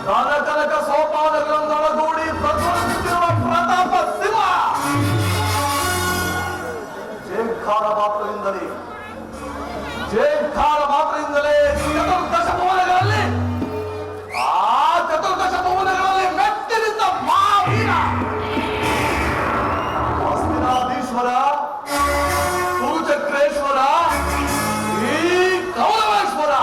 ಕನಕನಕ ಸೋಪಾನಗಳನ್ನೊಳಗೂಡಿ ಪ್ರಜ್ವಲಿಸುತ್ತಿರುವ ಪ್ರತಾಪ ಸಿಂಹ ಜೇಂಕಾರ ಮಾತ್ರದಿಂದಲೇ ಚತುರ್ದಶ ಭುವನಗಳಲ್ಲಿ ಚತುರ್ದಶ ಭುವನಗಳಲ್ಲಿ ಮೆಟ್ಟಿನಿಂದ ಮಹಾವೀರ ಹಸ್ತಿನಾಧೀಶ್ವರ ಕುರುಚಕ್ರೇಶ್ವರ ಈ ಕೌರವೇಶ್ವರ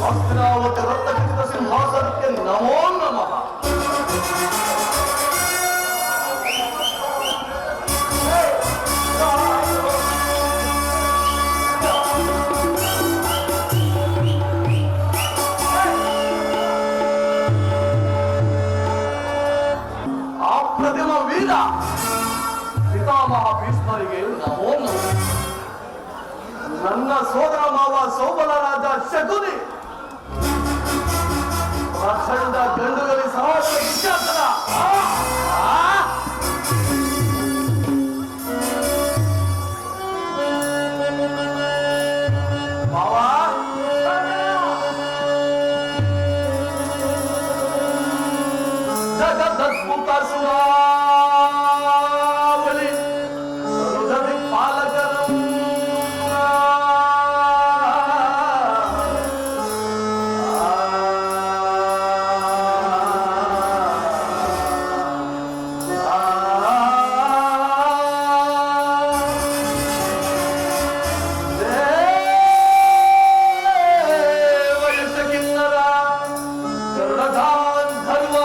ಹಸ್ತಿನಾವತಿ ರತ್ನಖಚಿತ ಸಿಂಹಾಸನಕ್ಕೆ ನಮೋ ನಮಃ. ಅಪ್ರತಿಮ ವೀರ ಪಿತಾಮಹ ಭೀಷ್ಮರಿಗೆ ನಮೋ ನಮಃ. ನನ್ನ ಸೋದರ ಮಾವ ಸೋಬಲ ರಾಜ ಶಕುನಿ ಪ್ರಚಂಡ ಗಂಡುಗಲಿ ಸಹೋದರ ವಿಖ್ಯಾತನ ಮಾವ ಜಗದದ್ಭುತ ಸುರಾವಳಿ ಸರ್ವದಿ ಪಾಲಕರು ವಯಸ್ಸಕ್ಕಿನ್ನರ ಗರುಡಗಾಂಧರ್ವ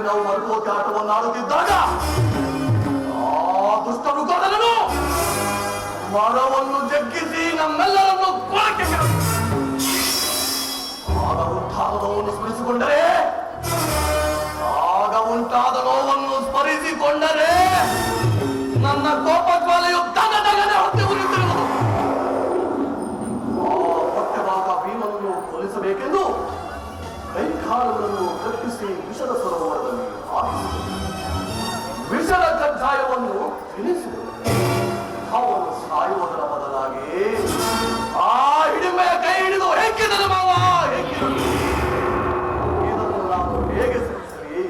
ನಾವು ಮರುಕೋತಿ ಆಟವನ್ನು ಆಡುತ್ತಿದ್ದಾಗ ಆ ದುಷ್ಟ ಮೃಗದಲ್ಲೂ ಮರವನ್ನು ಜಗ್ಗಿಸಿ ನಮ್ಮೆಲ್ಲರನ್ನು ಕೊಳಕ್ಕೆ ಆಗ ಉಂಟಾದ ನೋವನ್ನು ಸ್ಮರಿಸಿಕೊಂಡರೆ ನನ್ನ ಕೋಪ ಜ್ವಾಲೆಯು ತಗದಗನೆ ಹೊತ್ತೆ ಉರಿಯುತ್ತಿರುವುದು. ಆ ಹೊಟ್ಟೆಭಾಗ ಭೀಮನನ್ನು ಕೊಲ್ಲಿಸಬೇಕೆಂದು ಕೈಕಾಲುಗಳನ್ನು ಕಟ್ಟಿಸಿ ವಿಷದ ಸರೋವರದಲ್ಲಿ ಹಾಕಿಸಿದರು. ವಿಷದ ಕಜ್ಜಾಯವನ್ನು ತಿನ್ನಿಸಿದರು. ಅವನು ಸಾಯುವುದರ ಬದಲಾಗಿ ಆ ಹಿಡಿಮೆಯ ಕೈ ಹಿಡಿದು ಹೆಕ್ಕಿದನು ಮಾವ, ಹೆಕ್ಕಿದನು. ಇದನ್ನು ನಾನು ಹೇಗೆ ಸಹಿಸಲಿ?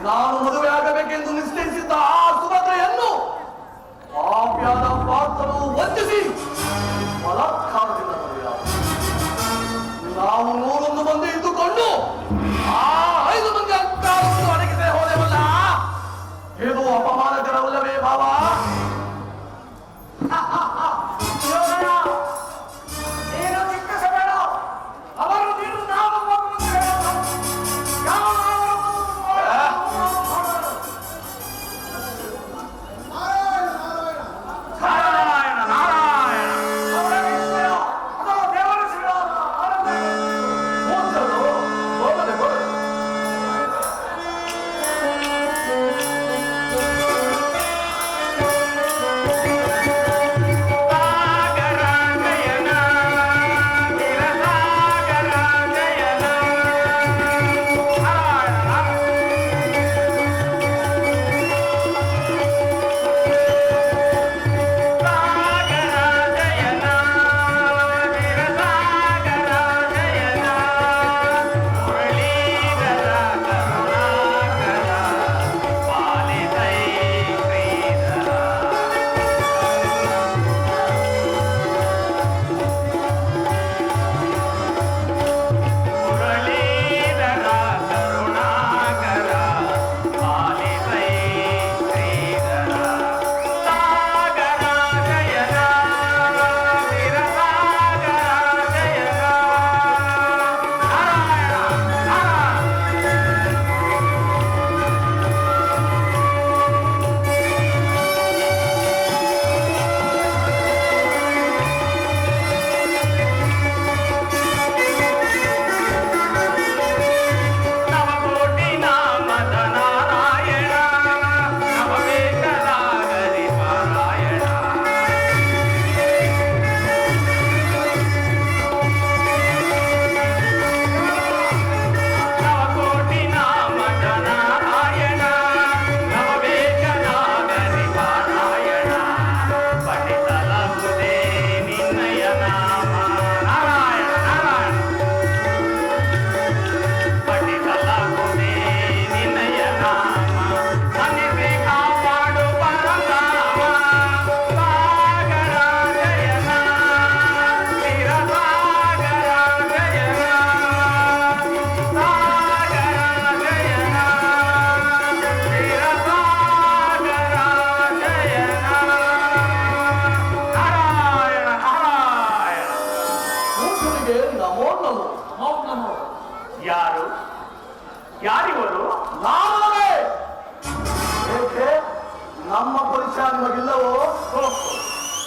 ನಾನು ಮದುವೆ ಆಗಬೇಕೆಂದು ನಿಶ್ಚಯಿಸಿದ್ದ ಆ ಸುಭದ್ರೆಯನ್ನು ಪಾಪ್ಯಾದ ಪಾತ್ರನು ವಂಚಿಸಿ ಬಲಾತ್ಕಾರದಿಂದ ಮದುವೆಯಾದ. ನಾವು 101 ಮಂದಿ ಇದ್ದುಕೊಂಡು ಆ 5 ಮಂದಿ ಅಧಿಕಾರವನ್ನು ಅಡಗಿಸದೆ ಹೋದೆವಲ್ಲ, ಇದು ಅಪಮಾನಕರವಲ್ಲವೇ ಭಾವ?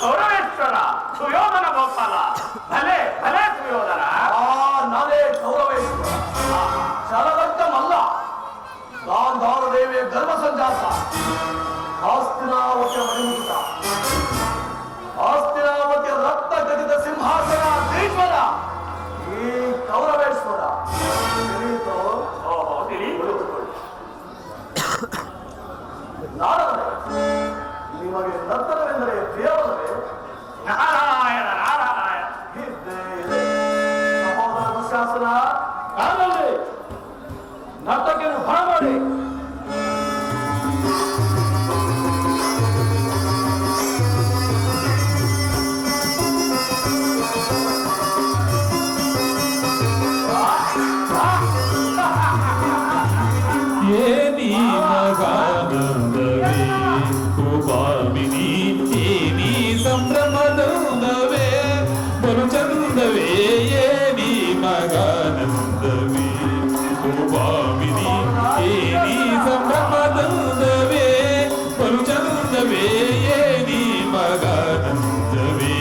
ಗೌರವೇಶ್ವರ ಸುಯೋಧನ ಗೋಪಾಲ ಭಲೆ ಭಲೆ ಸುಯೋಧನ. ನಾನೇ ಗೌರವೇಶ್ವರ, ಚಲವರ್ಗಮಲ್ಲ. ಗಾಂಧಾರ ದೇವಿಯ ಗರ್ಭ ಸಂಜಾತ, ಆಸ್ತಿನಾವತಿಯ ಮಣಿಮುಕುಟ, ಆಸ್ತಿನಾವತಿಯ ರಕ್ತ ಗದಿತ ಸಿಂಹಾಸನ ಈಶ್ವರ ಈ ಗೌರವೇಶ್ವರ. ತಿಳಿಯಿತೋ? ನಾರದರೆ ನಿಮಗೆ ನರ್ತನವೆಂದರೆ ಪ್ರಿಯವಲ್ಲವೇ? ನಾರಾಯಣ ನಾರಾಯಣ. ಇದ್ದೇ ಇದೆ ಸಹೋದರ ದುಶ್ಯಾಸನ. ಕಾಲಲ್ಲಿ ನರ್ತಕಿಯನ್ನು ಹೊರ ಮಾಡಿ. ಏನಿ ಮಗಾನಂದವೇ ಕೃಪಾಮಿನಿ, ಏನಿ ಸಂಭ್ರಮದವೇ ಬಲು ಚಂದವೇ. ಏನಿ ಮಗಾನಂದವೇ ಕೃಪಾಮಿನಿ, ಏನಿ ಸಂಭ್ರಮದವೇ ಬಲು ಚಂದವೇ. ಏನಿ ಮಗಾನಂದವೇ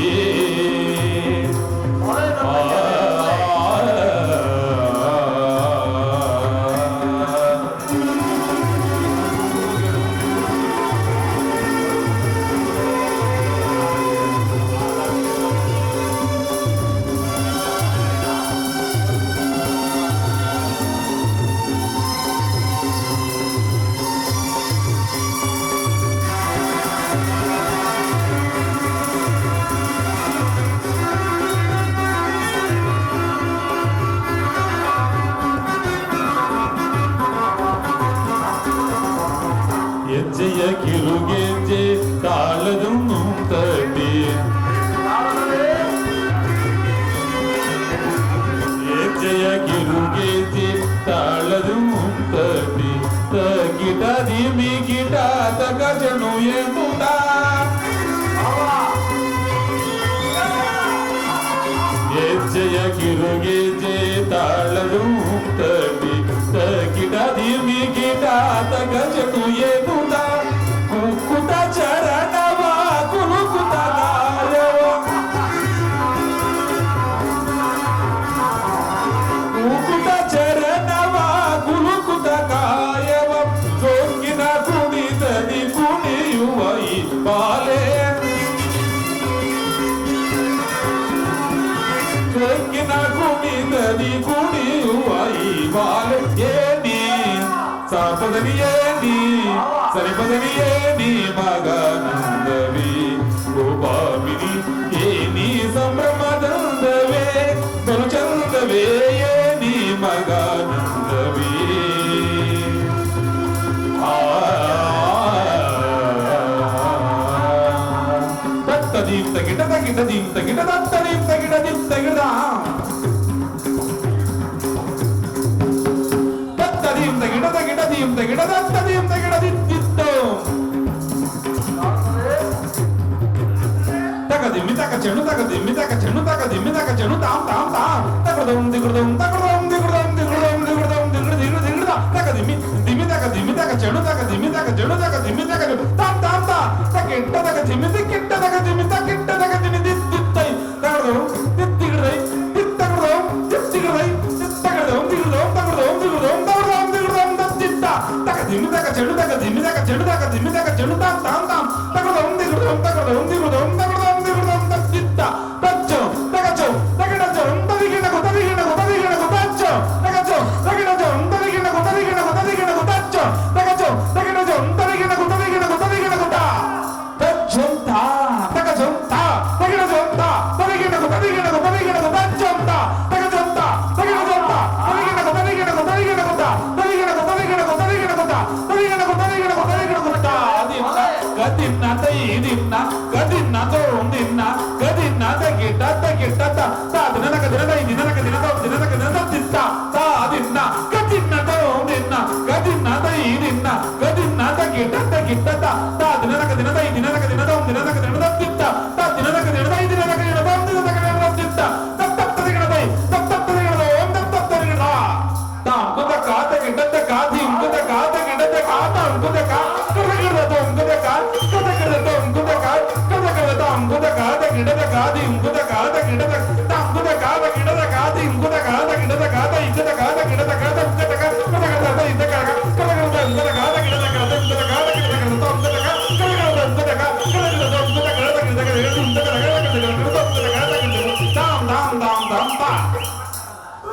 ಹೆಜ್ಜೆಯ ಕಿರುಗೆಜ್ಜೆ ತಾಳದು ತಟ್ಟಿ, ಹೆಜ್ಜೆಯ ಕಿರುಗೆಜ್ಜೆ ತಾಳದು ತಟ್ಟಿ. ತಗಿಟ ದಿಮಿ ಗಿಟ ತಗಜನು ಎಂಬುದ, ಹೆಜ್ಜೆಯ ಕಿರುಗೆಜ್ಜೆ ತಾಳದು ತಟ್ಟಿ. ತಗಿಟ ದಿಮಿ ಗಿಟ ತಗಜನು ಎಂಬುದ. ಕುಕ್ಕುಟ ಚರಣವ ಕುಲುಕುತ ಗಾಯವ, ಕುಕ್ಕುಟ ಚರಣವ ಕುಲುಕುತ ಕಾಯವ. ಸೋಂಕಿನ ಕುಣಿತದಿ ಕುಣಿಯುವ ಈ ಬಾಲೆ, ಸೋಂಕಿನ ಕುಣಿತದಿ ಕುಣಿಯುವ ಈ ಬಾಲೆ. ಏನಿ ಸಾಪದನಿ ಏನಿ ಸರಿಪದನಿ ಏನಿ ಮಗಾನಂದವೇ ಗೋಪಾಮಿನಿ, ಏನಿ ಸಂಭ್ರಮದಂದವೇ ಬಲು ಚಂದವೇ. ಏನಿ ಮಗಾನಂದವೇ ತತ್ತದೀಂ ತಗಿಡ ತಗಿಡದೀಂ ತಗಿಡ ತತ್ತದೀಂ ತಗಿಡದೀಂ ತಗಿಡ ತತ್ತದೀಂ ತಗಿಡ ತಗಿಡದೀಂ ತಗಿಡ ತತ್ತದೀಂ ತಗಿಡದಿತ್ತಿತ್ತು. ತಗದಿಮ್ಮಿ ತಕ ಚೆಣು ತಗದಿಮ್ಮಿ ತಕ ಚೆಣು ತಗದಿಮ್ಮಿ ತಕ ಚೆಣು ತಾಂ ತಾಂ ತಾಂ ತಗದಂ ದಿಗುದಂ ತಗದಂ ದಿಗುದಂ ದಿಗುದಂ ದಿಗುದಂ ದಿಗುದ ದಿಗುದ ದಿಗುದ ತಗದಿಮ್ಮಿ ದಿಮ್ಮಿ ತಕ ಚೆಣು ತಗದಿಮ್ಮಿ ತಕ ಚೆಣು ತಗದಿಮ್ಮಿ ತಕ ತಾಂ ತಾಂ ತಾ ತಕೆಟ್ಟ ತಗದಿಮ್ಮಿ ತಿಕ್ಕಿಟ್ಟ ತಗದಿಮ್ಮಿ ತಕ್ಕಿಟ್ಟ ತಗದಿಮ್ಮಿ ದಿತ್ತೈ ತಗದಂ ದಿತ್ತಿಗಿಡೈ ದಿತ್ತಗದಂ ದಿತ್ತಿಗಿಡೈ ದಿತ್ತಗದಂ ದಿಗುದಂ ತಗದಂ ದಿಗುದಂ ತಗದಂ ದಿಗುದಂ ದತ್ತಿಟ್ಟ ತಗದಿಮ್ಮಿ ತಕ ಚೆಣು ತಗದಿಮ್ಮಿ ತಕ ಚೆಣು ತಗದಿಮ್ಮಿ ತಕ ಚೆಣು ತಾಂ ತಾಂ ತಾಂ ತಗದಂ ದಿಗುದಂ ತಗದಂ ದಿಗುದಂ ತಗದಂ ದಿಗುದಂ ದತ್ತಿಟ್ಟ ತಚ್ಚೋ ತಗಚೋ ತಗಡಚೋ ತದಿಗಿಣಗು ತದಿಗಿಣಗು ತದಿಗಿಣಗು ತಚ್ಚೋ ತಗಚೋ ತಗಡಚೋ ತದಿಗಿಣಗು ತದಿಗಿಣಗು ತದಿಗಿಣಗು ತಚ್ಚೋ ತಗಚೋ ತಗಡಚೋ ತದಿಗಿಣಗು ತದಿಗಿಣಗು ತದಿಗಿಣಗು ತಾ ತಚ್ಚೋ ತಾ ತಗಚೋ ತಾ ತಗಡಚೋ ತಾ ತದಿಗಿಣಗು ತದಿಗಿಣಗು ತದಿಗಿಣಗು ತಚ್ಚೋ ತಾ ತಗಚೋ ತಾ ತಗಡಚೋ ತಾ ತದಿಗಿಣಗು ತದಿಗಿಣಗು ತದಿಗಿಣಗು ತಾ ತದಿಗಿಣಗು ತದಿಗಿಣಗು ತದಿಗಿಣಗು ತಾ ತದಿಗಿಣಗು ತದಿಗಿಣಗು ತದಿಗಿಣಗು ತಾ ಗದಿನ್ನ ತೈದಿನ್ನ ಗದಿನ್ನ ತೋಂದಿನ್ನ ಗದಿನ್ನ ತಗಿಟ್ಟ ತಗಿಟ್ಟ ತಾ ದಿನನಕ ದಿನದೈ ದಿನನಕ ದಿನದ ದಿನನಕ ದಿನದ ತಿತ್ತ ತಾ ದಿನ್ನ ಗದಿನ್ನ ತೋಂದಿನ್ನ ಗದಿನ್ನ ತೈದಿನ್ನ ಗದಿನ್ನ ತಗಿಟ್ಟ ತಗಿಟ್ಟ ತಾ ದಿನನಕ ದಿನದೈ ದಿನನಕ ದಿನದ ದಿನನಕ ದಿನದ ತಿತ್ತ ತಾ ದಿನನಕ ದಿನದೈ ದಿನನಕ ದಿನದ ದಿನನಕ ದಿನದ ತಿತ್ತ ತತ್ತತ್ತದಿಗಣದೈ ತತ್ತತ್ತದಿಗಣದ ಓಂ ತತ್ತತ್ತದಿಗಣ ತಾ ಅಂಕುದ ಕಾತ ಗಿಡದ ಕಾದಿ ಇಂಕುದ ಕಾತ ಗಿಡದ ಕಾತ ಅಂಕುದ ಕಾ ಕದಗಿಡದ ಅಂಕುದ ಕಾ ಕದಗಿಡದ ಅಂಕುದ ಕಾ ಕದ ಅಂಬುದ ಕಾದ ಗಿಡದ ಕಾದಿ ಇಂಗುದ ಕಾದ ಗಿಡದ ಅಂಬುದ ಕಾದ ಗಿಡದ ಕಾದಿ ಇಂಗುದ ಕಾದ ಗಿಡದ ಕಾದ ಇದ್ದದ ಕಾದ ಗಿಡದ ಕಾದ ಉದ್ದದ ಕಾದ ಇದ್ದ ಕಾದ ಕಲಗಲದ ಅಂಬುದ ಕಾದ ಗಿಡದ ಕಾದ ಉದ್ದದ ಕಾದ ಗಿಡದ ಕಾದ ಅಂಬುದ ಕಾದ ಕಲಗಲದ ಅಂಬುದ ಕಾದ ಕಲಗಲದ ಅಂಬುದ ಕಾದ ಗಿಡದ ಕಾದ ಉದ್ದದ ಕಾದ ಗಿಡದ ಕಾದ ದಾಮ್ ದಾಮ್ ದಾಮ್ ದಾಮ್ ತಾ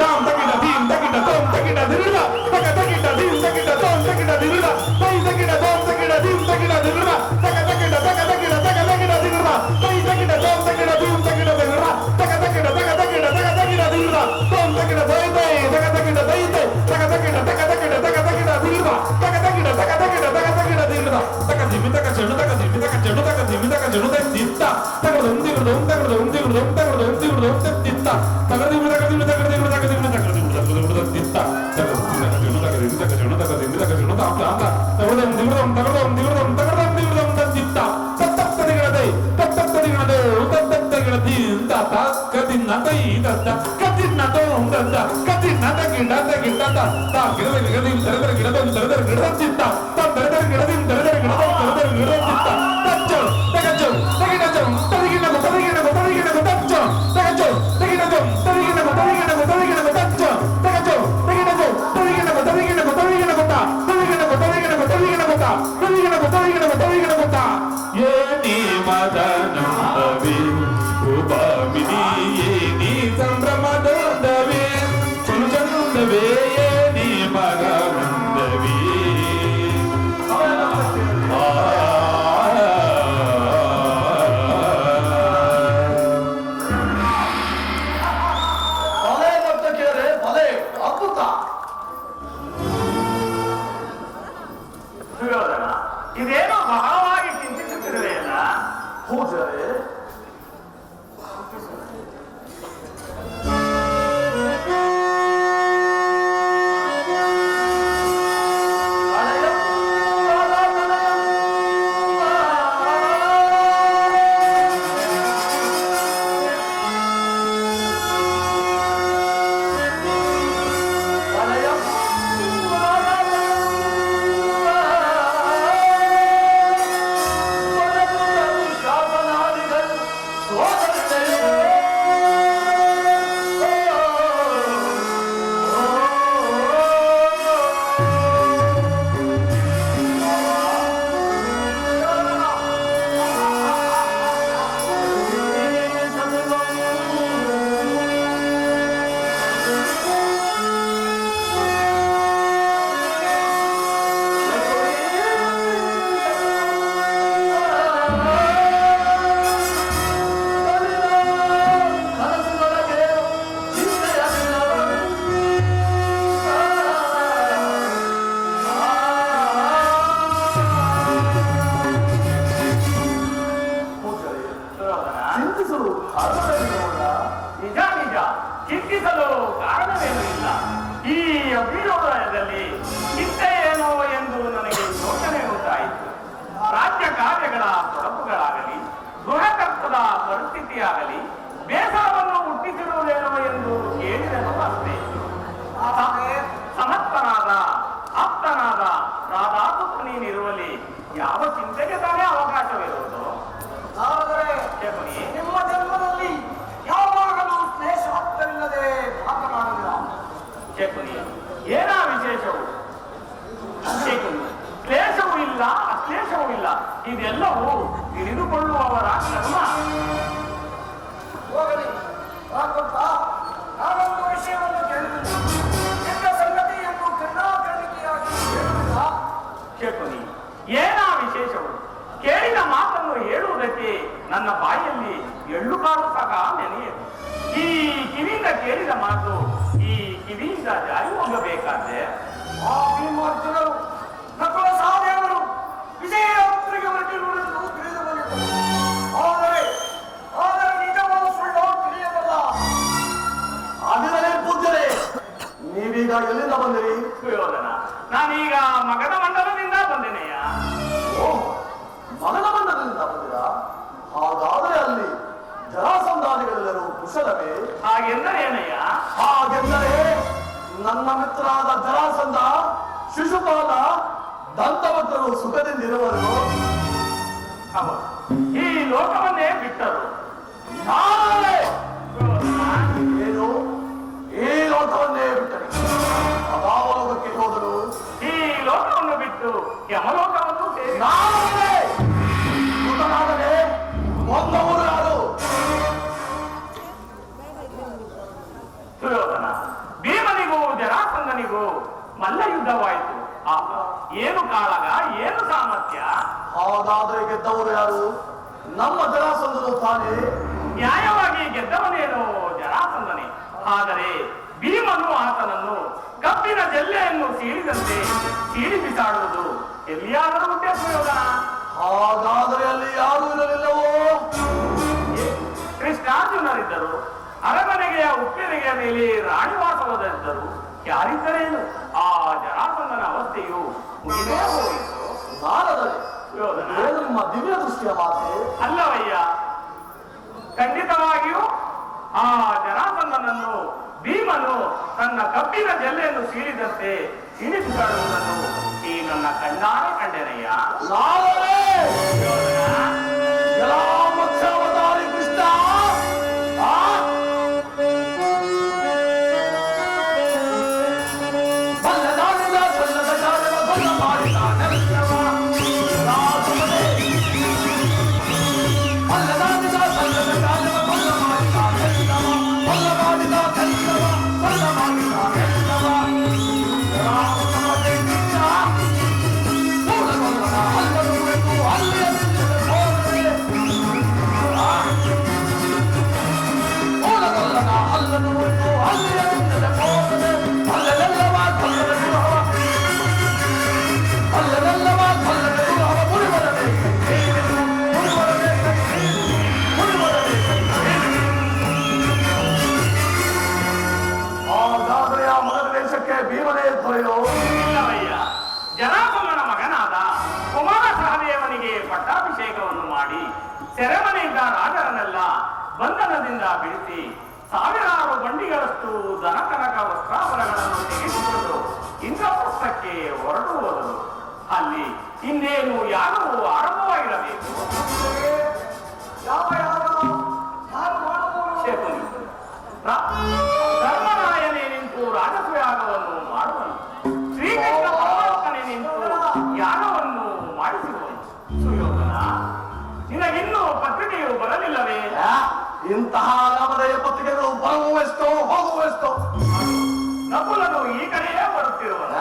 ದಾಮ್ ತಗಿಡ ದೀಮ್ ತಗಿಡ ತೋಮ್ ತಗಿಡ ದಿರುಡ ತಗ ತಗಿಡ ದೀಮ್ ತಗಿಡ ತೋಮ್ ತಗಿಡ ದಿರುಡ ತೈ ತಗಿಡ ತೋಮ್ ತಗಿಡ ದೀಮ್ ತಗಿಡ ದಿರುಡ ತಗ ತಗಿಡ ತಗ ತಗಿಡ ತಗ ತಗಿಡ ದಿರುಡ ತೈ ತಗಿಡ ತೋಮ್ ತಗಿಡ ದೀಮ್ ತಗಿಡ ದಿರುಡ ತಗ ತಗಿಡ ತಗ ತಗಿಡ ತಗ ತಗಿಡ ದಿರುಡ ತೋಮ್ ತಗಿಡ ದೈ ದೈ ತಗ ತಗಿಡ ದೈ ದೈ ತಗ ತಗಿಡ ತಗ ತಗಿಡ ತಗ ತಗಿಡ ದಿರುಡ ತಗ ತಗಿಡ ತಗ ತಗಿಡ ತಗ ತಗಿಡ ದಿರುಡ ತಗ ದಿಮಿ ತಗ ಚೆಣು ತಗ ದಿಮಿ ತಗ ಚೆಣು ತಗ ದಿಮಿ ತಗ ಚೆಣು ತಗ ತಿತ್ತ ತಗ ಒಂದಿಗುಡು ಒಂದಗುಡು ಒಂದಿಗುಡು ಒಂದಗುಡು ಒಂದಿಗುಡು ಒಂದ ತಿತ್ತ ತಗ ದಿಮಿ ತಗ ದಿಮಿ ತಗ ದಿಮಿ ತಗ ದಿಮಿ ತಗ ತಿತ್ತ ತಗ ಚೆಣು ತಗ ದಿಮಿ ತಗ ಚೆಣು ತಗ ದಿಮಿ ತಗ ಚೆಣು ತಾಪ ತಾಪ ತಗದಂ ದಿಗುಡಂ ತಗದಂ ದಿಗುಡಂ ತಗದಂ ದಿಗುಡಂ ತ ತಿತ್ತ ತತ್ತತ್ತದಿಗಳದೈ ತತ್ತತ್ತದಿಗಳದೈ ತತ್ತತ್ತದಿಗಳದಿ ಇಂತ ಕದಿನ್ನ ತೈ ದತ್ತ ಕದಿನ್ನ ತೋಂದತ್ತ ಕದಿನ್ನ ತಗಿಡ ತಗಿಡ ತ ಗಿಡದ ಗಿಡದಿ ತರದರ ಗಿಡದ ತರದರ ಗಿಡದ ಚಿತ್ತ ತ ತರದರ ಗಿಡದಿ ತರದರ ಗಿಡದ ತರದರ ಗಿಡದ ಚಿತ್ತ ತಚ್ಚು ತಗಚ್ಚು ತಗಿಡಚ್ಚು ತಗಿಡ ತಗಿಡ ತಗಿಡ ತಚ್ಚು ತಗಚ್ಚು ತಗಿಡಚ್ಚು ತಗಿಡ ತಗಿಡ ತಗಿಡ ತಚ್ಚು ತಗಚ್ಚು ತಗಿಡಚ್ಚು ತಗಿಡ ತಗಿಡ ತಗಿಡ ಗೊತ್ತ ತಗಿಡ ತಗಿಡ ತಗಿಡ ಗೊತ್ತ ತಗಿಡ ತಗಿಡ ತಗಿಡ ಗೊತ್ತ ಏನಿ ಮದನಂದವಿ ಉಪಮಿನಿ ಏನಿ ಸಂಭ್ರಮದೊಂದವಿ ಸುನುಚಂದವೇ ಏನಿ ಮಗನಂದವಿ ಭಲೆ ನರ್ತಕಿಯರೇ ಭಲೆ ಅದ್ಭುತ. ಸುಯೋಧನ, ಇದೇನೋ ಬಹಳವಾಗಿ ಚಿಂತಿಸುತ್ತಿರುವೆಯಲ್ಲ. ಪೂಜಾರೆ ಚಿಂತಿಸಲು ಕಾರಣವೇನಿಲ್ಲ. ನಿಜ ನಿಜ, ಚಿಂತಿಸಲು ಕಾರಣವೇನೂ ಇಲ್ಲ. ಈ ಅಭಿನೋದಯದಲ್ಲಿ ಚಿಂತೆ ಏನೋ ಎಂದು ನನಗೆ ಯೋಚನೆ ಉಂಟಾಯಿತು. ರಾಜ್ಯ ಕಾರ್ಯಗಳ ತೊಡಕುಗಳಾಗಲಿ, ಗೃಹಕರ್ತದ ಪರಿಸ್ಥಿತಿಯಾಗಲಿ ಬೇಸರವನ್ನು ಹುಟ್ಟಿಸಿರುವುದೇನೋ ಎಂದು ಕೇಳಿದನು ಅಷ್ಟೇ. ಸಮರ್ಥನಾದ ಆಪ್ತನಾದ ರಾಧಾಪುತ್ರ ನೀನಿರುವಲ್ಲಿ ಯಾವ ಚಿಂತೆಗೆ ತಾನೇ ಅವಕಾಶವಿರುವುದು? ನಿಮ್ಮ ಜನ್ಮದಲ್ಲಿ ಯಾವಾಗಲೂ ಕ್ಲೇಶವಿಲ್ಲದೆ ಮಾತನಾಡಿದ ಶಕುನಿ, ಏನ ವಿಶೇಷವು? ಶಕುನಿ, ಕ್ಲೇಶವೂ ಇಲ್ಲ ಅಕ್ಲೇಶವೂ ಇಲ್ಲ, ಇದೆಲ್ಲವೂ ತಿಳಿದುಕೊಳ್ಳುವವರ ಕರ್ಮ. ಹೋಗಲಿ ಹಾಕೊಂತ ನಾನೊಂದು ವಿಷಯವನ್ನು ಕೇಳಿದ ಸಂಗತಿಯನ್ನು ಕರ್ಣಾಕರ್ಣಿಕೆಯಾಗಿ ಹೇಳುವುದಿಲ್ಲ. ಶಕುನಿ, ಏನ ವಿಶೇಷವು? ಕೇಳಿದ ಮಾತನ್ನು ಹೇಳುವುದಕ್ಕೆ ನನ್ನ ಬಾಯಲ್ಲಿ ಎಳ್ಳು ಕಾಳು ಸಹ ನೆನೆಯದು. ಈ ಕಿವಿಯಿಂದ ಕೇಳಿದ ಮಾತು ಈ ಕಿವಿಯಿಂದ ಜಾರಿ ಹೋಗಬೇಕಾದ್ರೆ ಆ ಭೀಮಾರ್ಜುನರು ನಕುಲ ಸಹದೇವರು ವಿಜಯಯಾತ್ರೆಗೆ ಹೊರಟಿರುವುದನ್ನು ತಿಳಿದು ಬಂದಿದ್ದರು. ಆದರೆ ನಿಜವೋ ಸುಳ್ಳೋ ತಿಳಿಯಬಲ್ಲ. ಆಗಿರಲೇ ಪೂಜ್ಯರೇ, ನೀವೀಗ ಎಲ್ಲಿಂದ ಬಂದಿರಿ? ಸುಯೋಧನ, ನಾನೀಗ ಮಗದ ಮಂಡಲದಿಂದ ಬಂದೇನೆಯ. ಓ, ಮಗನ ಮಂಡಲದಿಂದ ಬಂದಿರ? ಹಾಗಾದರೆ ಅಲ್ಲಿ ಜರಾಸಂಧಾದಿಗಳೆಲ್ಲರೂ ಕುಶಲವೇ? ಹಾಗೆಂದರೆ ಏನಯ್ಯ? ಹಾಗೆಂದರೆ ನನ್ನ ಮಿತ್ರರಾದ ಜರಾಸಂಧ, ಶಿಶುಪಾಲ, ದಂತವಕ್ಕರು ಸುಖದಿಂದಿರುವರು. ಹೌದು, ಈ ಲೋಕವನ್ನೇ ಬಿಟ್ಟ ಹಾಗಾದ್ರೆ ಗೆದ್ದವರು ಯಾರು? ನಮ್ಮ ಜರಾಸಂಧನು ತಾನೇ? ನ್ಯಾಯವಾಗಿ ಗೆದ್ದವನೇನು ಜರಾಸಂಧನೆ. ಆದರೆ ಭೀಮನು ಆತನನ್ನು ಕಬ್ಬಿನ ಜಲ್ಲೆಯನ್ನು ಸೀಳಿದಂತೆ ಸೀಳಿ ಬಿಸಾಡುವುದು ಎಲ್ಲಿಯಾದರೂ ಉಂಟೆ ಸುಯೋಧನ? ಹಾಗಾದರೆ ಅಲ್ಲಿ ಯಾರು ಇರಲಿಲ್ಲವೋ? ಕೃಷ್ಣಾರ್ಜುನರಿದ್ದರು. ಅರಮನೆಗೆಯ ಉಪ್ಪಿನೆಗೆಯ ಮೇಲೆ ರಾಣಿವಾಸವದಿದ್ದರು. ಯಾರಿದ್ದರೇನು? ಆ ಜರಾಸಂಧನ ಅವಸ್ಥೆಯು ಮುಗಿದೇ ಹೋಯಿತು. ನಾರದರೆ ಸುಯೋಧನ, ಏನು ನಿಮ್ಮ ದಿವ್ಯ ದೃಷ್ಟಿಯ ಮಾತೆ? ಅಲ್ಲವಯ್ಯ, ಖಂಡಿತವಾಗಿಯೂ ಆ ಜರಾಸಂಧನನ್ನು ಭೀಮನು ತನ್ನ ಕಬ್ಬಿನ ಜಲ್ಲೆಯನ್ನು ಸೀಳಿದಂತೆ ಸೀಳಿಸಿಕೊಳ್ಳುವುದನ್ನು ಈ ನನ್ನ ಕಣ್ಣಾರೆ ಕಂಡೆನಯ್ಯ. ನಾರದರೆ ಎಲ್ಲ ಮತ್ಸ್ಯಾವತಾರಿ ಕೃಷ್ಣ ಆ? ಬಲ್ಲದಾಡಿದ ಸಲ್ಲದ ಕಾರ್ಯವ ಬಲ್ಲ ಮಾಡಿದ ನೆಲಸವ. ರಾಜಮನೆ ಬಲ್ಲದಾಡಿದ ಸಲ್ಲದ ಕಾರ್ಯವ ಬಲ್ಲ ಮಾಡಿದ ನೆಲಸವ. ಬಲ್ಲ ಮಾಡಿದ ನೆಲಸವ ಬಲ್ಲ ಮಾಡಿದ ನೆಲಸವ. ರಾಮಸಮತೆ ಕೃಷ್ಣ ಮೂಲಗೊಲ್ಲದ ಅಲ್ಲದ ಕುರಿತು ಅಲ್ಲಿಯ ನಿಂತಿದೆ ಹೋದರೆ. ಮೂಲಗೊಲ್ಲದ ಅಲ್ಲದ ಕುರಿತು ಅಲ್ಲಿಯ ನಿಂತಿದೆ ಹೋದರೆ. ಅಲ್ಲೆಲ್ಲವ ಕೊಲ್ಲದ ದುರಹವ ಅಲ್ಲೆಲ್ಲವ ಕೊಲ್ಲದ ದುರಹವ ಮುರಿಬರಬೇಕಂತೆ ಮುರಿಬರಬೇಕಂತೆ ಮುರಿಬರಬೇಕಂತೆ. ಹಾಗಾದರೆ ಆ ಮಗನ ದೇಶಕ್ಕೆ ಭೀಮನೇ ದೊರೆಯೋ? ಇಲ್ಲವಯ್ಯ, ಜರಾಸಂಧನ ಮಗನಾದ ಕುಮಾರ ಸಹದೇವನಿಗೆ ಪಟ್ಟಾಭಿಷೇಕವನ್ನು ಮಾಡಿ ಸೆರೆಮನೆಯಿಂದ ರಾಜರನ್ನೆಲ್ಲ ಬಂಧನದಿಂದ ಬಿಡಿಸಿ ಸಾವಿರಾರು ಬಂಡಿಗಳಷ್ಟು ದನಕನಕ ವಸ್ತ್ರಾಭರಣಗಳನ್ನು ತೆಗೆದುಕೊಂಡು ಇಂದ್ರಪ್ರಸ್ಥಕ್ಕೆ ಹೊರಟು ಹೋದರು. ಅಲ್ಲಿ ಇನ್ನೇನು ಯಾಗವು ಆರಂಭವಾಗಿರಬೇಕು. ಯಾವ ಯಾರು ಮಾಡಬಹುದು? ಶಕುನಿ ಧರ್ಮರಾಯನೇ ನಿಂತು ರಾಜಸಯಾಗವನ್ನು ಮಾಡುವನು. ಶ್ರೀಕೃಷ್ಣ ಪರಮಾತ್ಮನೇ ನಿಂತು ಯಾಗವನ್ನು ಮಾಡಿಸುವನು. ಸುಯೋಧನ, ನಿನಗಿನ್ನೂ ಪತ್ರಿಕೆಯು ಬರಲಿಲ್ಲವೇ? ಇಂತಹ ನವದಯ ಪತ್ರಿಕೆಗಳು ಬರುವಷ್ಟೋ ಹೋಗುವಷ್ಟೋ. ನಕುಲನು ಈ ಕಡೆಯೇ ಬರುತ್ತಿರುವನು.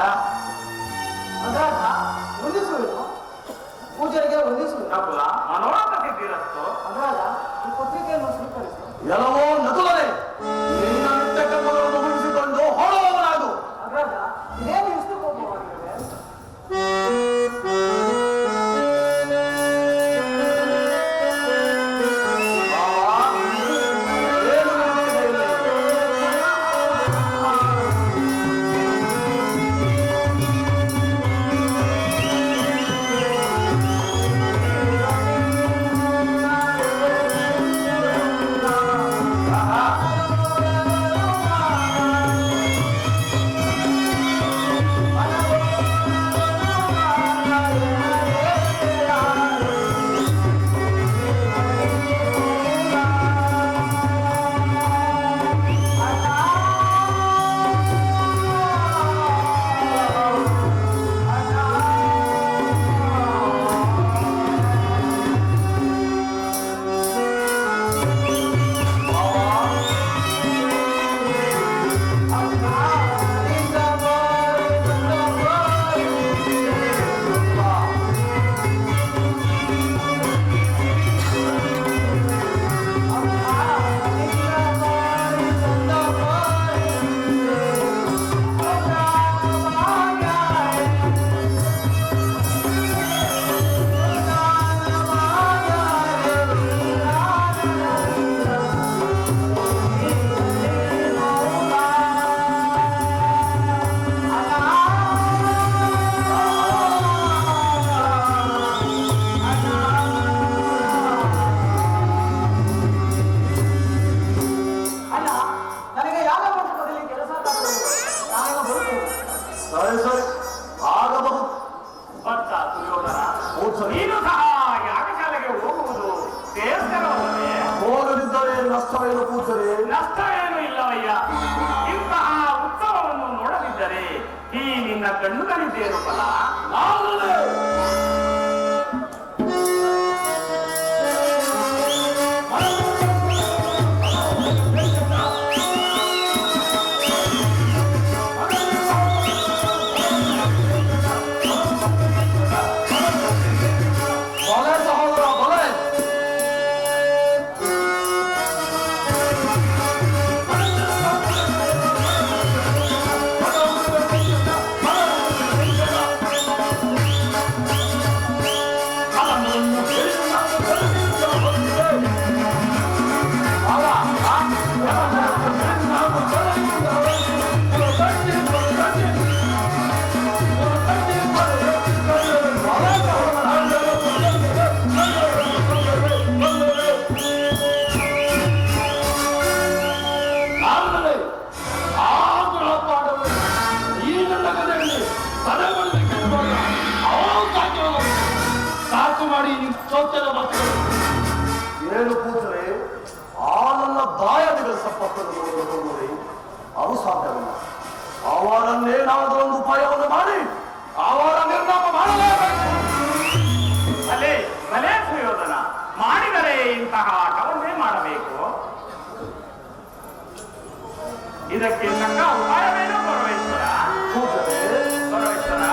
ವಂದಿಸುವುದು ಪೂಜಾರಿಗೆ ವಂದಿಸುವುದು. ನಕುಲ, ಮನೋರಥ ಸಿದ್ಧಿರಸ್ತು. ಅದರಾಗ ಈ ಪತ್ರಿಕೆಯನ್ನು ಸ್ವೀಕರಿಸು. ಎಲ್ಲವೋ ನಕುಲನೇ, ನಿನ್ನ ನಿತ್ಯ ಕರ್ಮಗಳನ್ನು ಮುಗಿಸಿಕೊಂಡು ಹೊರಡುವವನಾಗು. ಅದರಾಗ ಇದೇನು ಇಷ್ಟು ಕೋಪವಾಗಿವೆ? ಏನು ನಡೆದಿದೆ ಇಲ್ಲಿ? ಸರಿ ಸರಿ ಆಗಬಹುದು. ಭಕ್ತ ಸುಯೋಧನ, ಹೌದು ಸರಿ. ನೀನು ಸಹ ಯಾಗಶಾಲೆಗೆ ಹೋಗುವುದು ಶ್ರೇಯಸ್ಕರವಲ್ಲವೇ? ಹೋಗದಿದ್ದರೆ ನಷ್ಟವೇನು ಪೂಜರಿ? ನಷ್ಟವೇನು ಇಲ್ಲವಯ್ಯ. ಇಂತಹ ಉತ್ಸವವನ್ನು ನೋಡದಿದ್ದರೆ ಈ ನಿನ್ನ ಕಣ್ಣುಗಳಿದ್ದೇನು ಫಲ? ಏನು ಕೂತರೆ ಆ ನನ್ನ ದಾಯಾದಿಗಳ ಸಂಪತ್ತನ್ನು ನೋಡಿಕೊಳ್ಳುವುದೇ ಅದು ಸಾಧ್ಯವಿಲ್ಲ. ಅವರನ್ನೇನಾದರೂ ಒಂದು ಉಪಾಯವನ್ನು ಮಾಡಿ ಅವರ ನಿರ್ನಾಮ ಮಾಡಲೇಬೇಕು. ಭಲೆ ಭಲೆ ಸುಯೋಧನ, ಮಾಡಿದರೆ ಇಂತಹ ಆಟವನ್ನೇ ಮಾಡಬೇಕು. ಇದಕ್ಕೆ ತಕ್ಕ ಉಪಾಯವೇನು ಪರಮೇಶ್ವರ? ಪರಮೇಶ್ವರ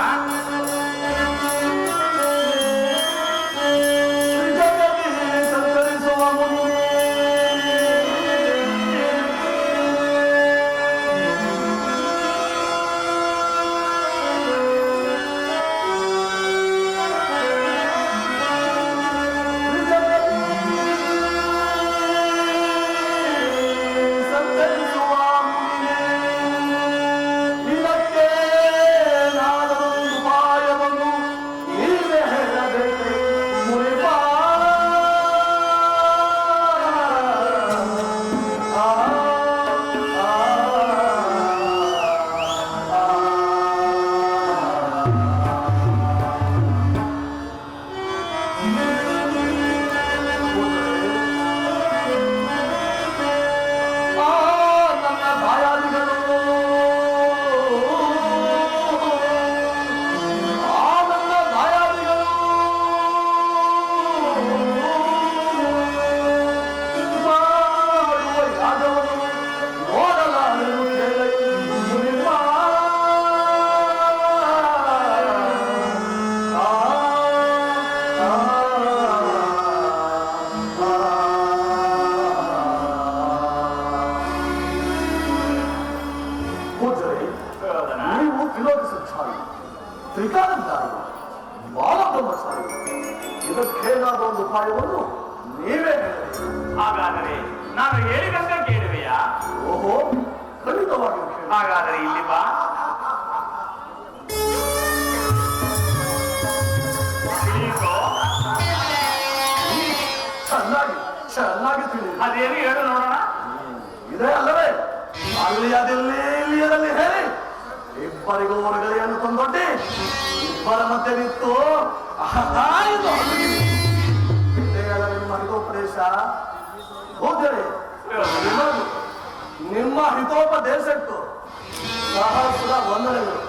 ಸಂಚರಿಸುವ ಮುನಿ ನೀವು ತ್ರಿಲೋಕಸಂಚಾರಿ, ತ್ರಿಕಾಲಧಾರಿ, ಬಾಲಬ್ರಹ್ಮಚಾರಿ. ಇದಕ್ಕೇನಾದರೂ ಒಂದು ಉಪಾಯವನ್ನು ನೀವೇ ಹೇಳಿ. ಹಾಗಾದರೆ ನಾನು ಹೇಳಿದಂತೆ ಕೇಳುವೆಯಾ? ಓಹೋ, ಖಂಡಿತವಾಗಿಯೂ ಕೇಳಿ. ಹಾಗಾದರೆ ಇಲ್ಲಿ ಬಾ. ತಿಳಿಯುತ್ತೋ? ಚೆನ್ನಾಗಿ ಚೆನ್ನಾಗಿ ತಿಳಿಯಿರಿ. ಅದೇನು ಹೇಳು ನೋಡೋಣ. ಇದೇ ಅಲ್ಲವೇ ಅಲ್ಲಿ ಅದಿಲ್ಲಿ ಇಲ್ಲಿಯರಲ್ಲಿ ಹೇಳಿ ಇಬ್ಬರಿಗೂ ಹೊರಗಡೆಯನ್ನು ತಂದೊಡ್ಡಿ ಇಬ್ಬರ ಮಧ್ಯೆ ನಿಂತು ನಿಮ್ಮ ಹಿತೋಪದೇಶ ಹೋದರೆ ನಿಮ್ಮ ಹಿತೋಪದೇಶಕ್ಕೂ ಸಹಸ್ರ ವಂದನೆಗಳು.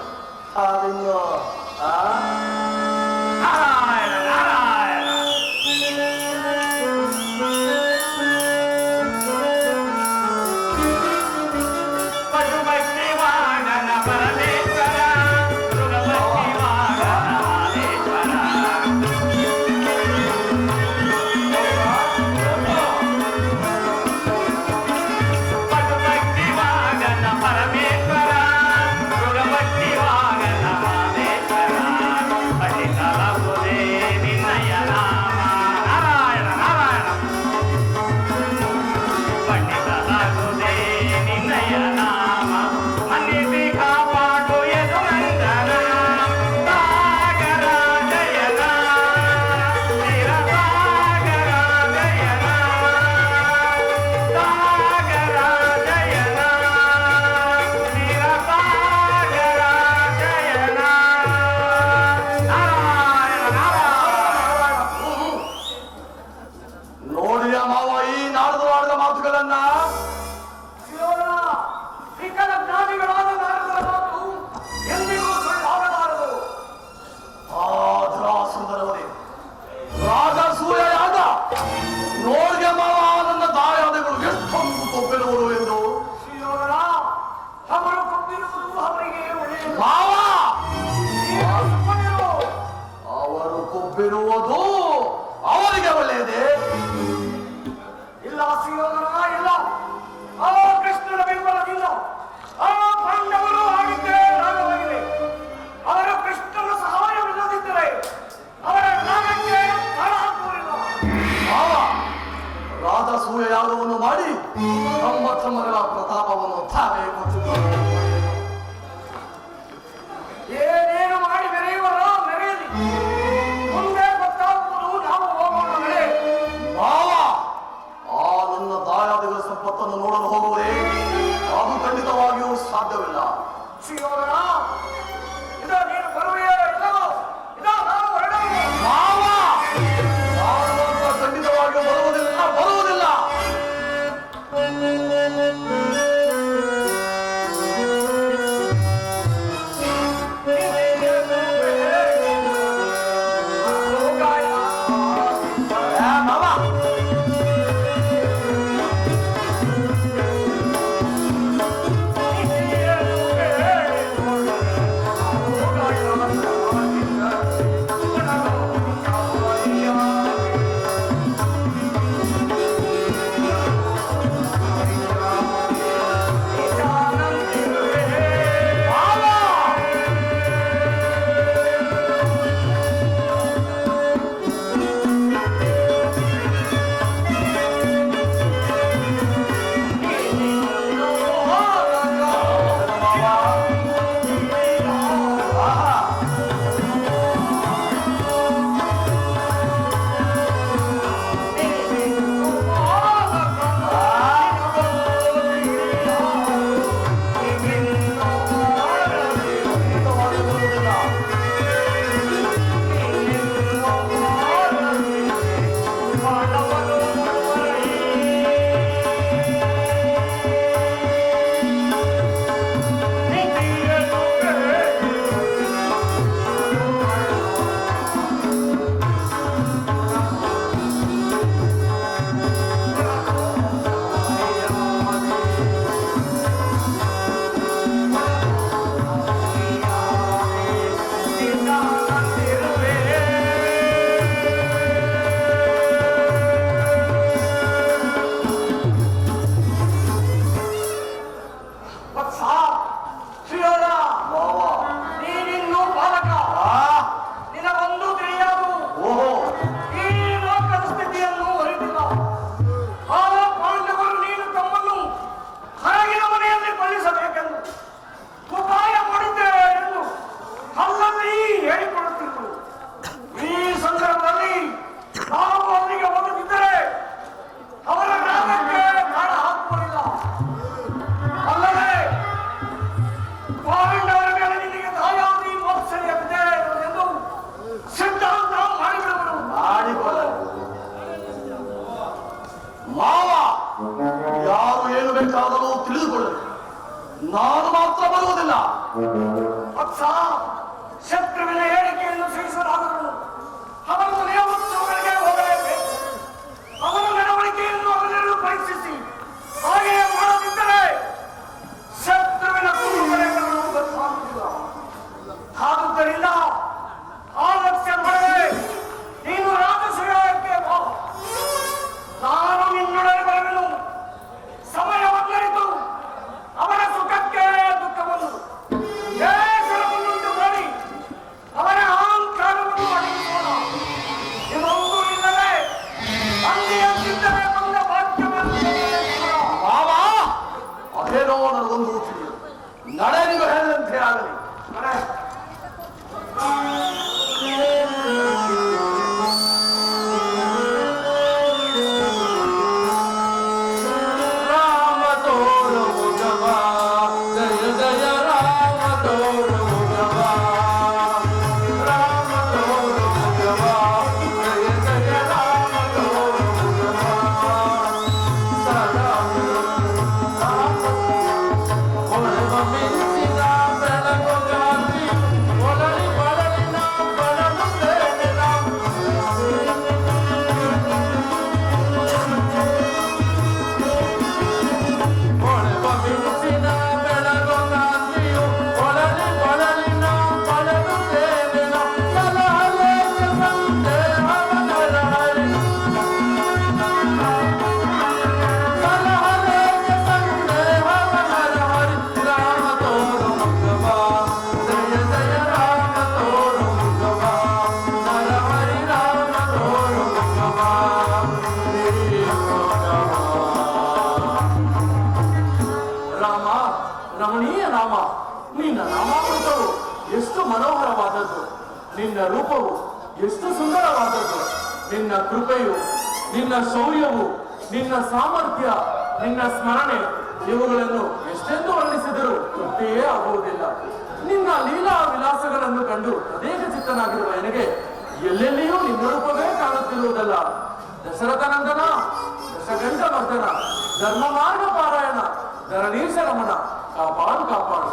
ಅದಿನ್ನು ನಾರಾಯಣ ನಾರಾಯಣ. ಪಶುಪಕ್ಷಿ ವಾಹನ ಪರಮೇಶ್ವರ, ಮೃಗಪಕ್ಷಿ ವಾಹನ ಮಾದೇಶ್ವರ. ಪಶುಪಕ್ಷಿ ವಾಹನ ಪರಮೇಶ್ವರ, ಮೃಗಪಕ್ಷಿ ವಾಹನ ಮಾದೇಶ್ವರ. ಪಠಿತಲಗುದೇ ನಿನ್ನಯ ನಾಮ. ನಾರಾಯಣ ನಾರಾಯಣ. ಪಠಿತಲಗುದೇ ನಿನ್ನಯ ನಾಮ. ಮನ್ನಿಸಿ ಕಾಪಾಡು ಯದುನಂದನ. ಸಾಗರ ಜಯನ, ಕ್ಷೀರಸಾಗರ ಜಯನ. ಸಾಗರ ಜಯನ, ಕ್ಷೀರಸಾಗರ ಜಯನ. ನಾರಾಯಣ ನಾರಾಯಣ. ನೋಡಿಯ ಮಾವ ಈ ನಾಡ್ದು ಆಡಿದ ಮಾತುಗಳನ್ನ. ಇತರ ಜ್ಞಾನಿಗಳಾದ ನಾರದರ ಮಾತು ಎಂದಿಗೂ ಸುಳ್ಳಾಗಬಾರದು. ಆದ್ರ ಸುಂದರವರೇ, ರಾಜಸೂಯ ಯಾಗ ನೋಡಿಯ ಮಾವ ನನ್ನ ದಾಯಾದಿಗಳು ಎಷ್ಟೊಂದು ಕೊಬ್ಬಿರುವರು ಎಂದು. ಶ್ರೀಯೋಧನ, ಅವರು ಕೊಟ್ಟಿರುವುದು ಅವರಿಗೆ ಒಳ್ಳೆಯದು. ಮಾವ ನೀವು ಸುಮ್ಮನಿರು. ಅವರು ಕೊಬ್ಬಿರುವುದು ಅವರಿಗೆ ಒಳ್ಳೆಯದೇ? ಇಲ್ಲ ಶ್ರೀಯೋಧನ, ಇಲ್ಲ. ಆ ಕೃಷ್ಣನ ಬೆಂಬಲವಿಲ್ಲ. ಆ ಪಾಂಡವರು ಆಗಿದ್ದರೆ ರಾಗವಾಗಿದೆ. ಅವರ ಕೃಷ್ಣನ ಸಹಾಯವಿಲ್ಲದಿದ್ದರೆ ಅವರ ರಾಗಕ್ಕೆ ಪ್ರಾಣ ಹಾಕುವುದಿಲ್ಲ. ಮಾವ ರಾಜಸೂಯ ಯಾಗವನ್ನು ಮಾಡಿ ತಮ್ಮ ತಮ್ಮಗಳ ಪ್ರತಾಪವನ್ನು ತಾವೇ ಕೊಟ್ಟಿದ್ದಾರೆ. ಏನೇನು ಮಾಡಿ ಮೆರೆಯುವರ ಮೆರೆಯಲಿ. ಮುಂದೆ ಗೊತ್ತಾಗುವುದು ನಾವು ಹೋಗೋಣ ನಡೆ. ಮಾವ ಆ ನನ್ನ ದಾಯಾದಿಗಳ ಸಂಪತ್ತನ್ನು ನೋಡಲು ಹೋಗುವುದೇ? ಅದು ಖಂಡಿತವಾಗಿಯೂ ಸಾಧ್ಯವಿಲ್ಲ. ಶ್ರೀಯೋಧನ, ಇದೋ ನೀನು ಬರುವೆಯೋ ಇಲ್ಲವೋ? ಇದೋ ನಾವು ಹೊರಡುವುದು. ಮಾವ ನಾನು ಮಾತ್ರ ಖಂಡಿತವಾಗಿಯೂ ಬರುವುದಿಲ್ಲ, ಯಾರು ಏನು ಬೇಕಾದರೂ ತಿಳಿದುಕೊಳ್ಳಲಿ, ನಾನು ಮಾತ್ರ ಬರುವುದಿಲ್ಲ. ವತ್ಸ, ಶತ್ರುವಿನ ಹೇಳಿಕೆಯನ್ನು ಸಹಿಸಲಾಗದು. ಅವನು ನಿಯಮೋತ್ಸವಗಳಿಗೆ ಹೋಗಲೇಬೇಕು. ಅವನ ನಡವಳಿಕೆಯನ್ನು ಅವನೆಲ್ಲೂ ಪರೀಕ್ಷಿಸಿ ಹಾಗೆಯೇ ಮಾಡದಿದ್ದರೆ ಶತ್ರುವಿನ ಕುರುಬಲೆಗಳನ್ನು ಗೊತ್ತಾಗುವುದಿಲ್ಲ. ಆದುದರಿಂದ ಆಲಕ್ಷ್ಯ ಮಾಡದೆ ನೀನು ರಾಜಸೂಯಕ್ಕೆ ಬಾ. ನಾನು ನಿನ್ನೊಡನೆ ಬರುವೆನು. ಸಮಯವನ್ನರಿತು ಅವನ ಸುಖಕ್ಕೆ ದುಃಖವನ್ನು ಬೇಸರವನ್ನುಂಟು ಮಾಡಿ ಅವನ ಅಹಂಕಾರವನ್ನು ಅಡಗಿಸೋಣ. ಇದೊಂದು ಇಲ್ಲದೆ ಅಂದಿಯಂತಿದ್ದರೆ ಬಂದ ಭಾಗ್ಯವನ್ನು ಬಾಬಾ, ಅದೇನೋ ನನಗೊಂದು ತಿಳಿಯದು. ನಡೆ, ನೀವು ಹೇಳಿದಂತೆ ಆಗಲಿ. ನಡೆ. ರಮಣೀಯ ನಾಮ. ನಿನ್ನ ನಾಮಾಮೃತವು ಎಷ್ಟು ಮನೋಹರವಾದದ್ದು, ನಿನ್ನ ರೂಪವು ಎಷ್ಟು ಸುಂದರವಾದದ್ದು. ನಿನ್ನ ಕೃಪೆಯು, ನಿನ್ನ ಶೌರ್ಯವು, ನಿನ್ನ ಸಾಮರ್ಥ್ಯ, ನಿನ್ನ ಸ್ಮರಣೆ ಇವುಗಳನ್ನು ಎಷ್ಟೆಂದು ವರ್ಣಿಸಿದರೂ ತೃಪ್ತಿಯೇ ಆಗುವುದಿಲ್ಲ. ನಿನ್ನ ಲೀಲಾ ವಿಲಾಸಗಳನ್ನು ಕಂಡು ಅನೇಕ ಚಿತ್ತನಾಗಿರುವ ನನಗೆ ಎಲ್ಲೆಲ್ಲಿಯೂ ನಿನ್ನ ರೂಪವೇ ಕಾಣುತ್ತಿರುವುದಲ್ಲ. ದಶರಥನಂದನ, ದಶಗಂಠವರ್ಧನ, ಧರ್ಮ ಮಾರ್ಗ ಪಾರಾಯಣ, ಧರಣೀಶ ರಮಣ, ಕಾಪಾಡು ಕಾಪಾಡು.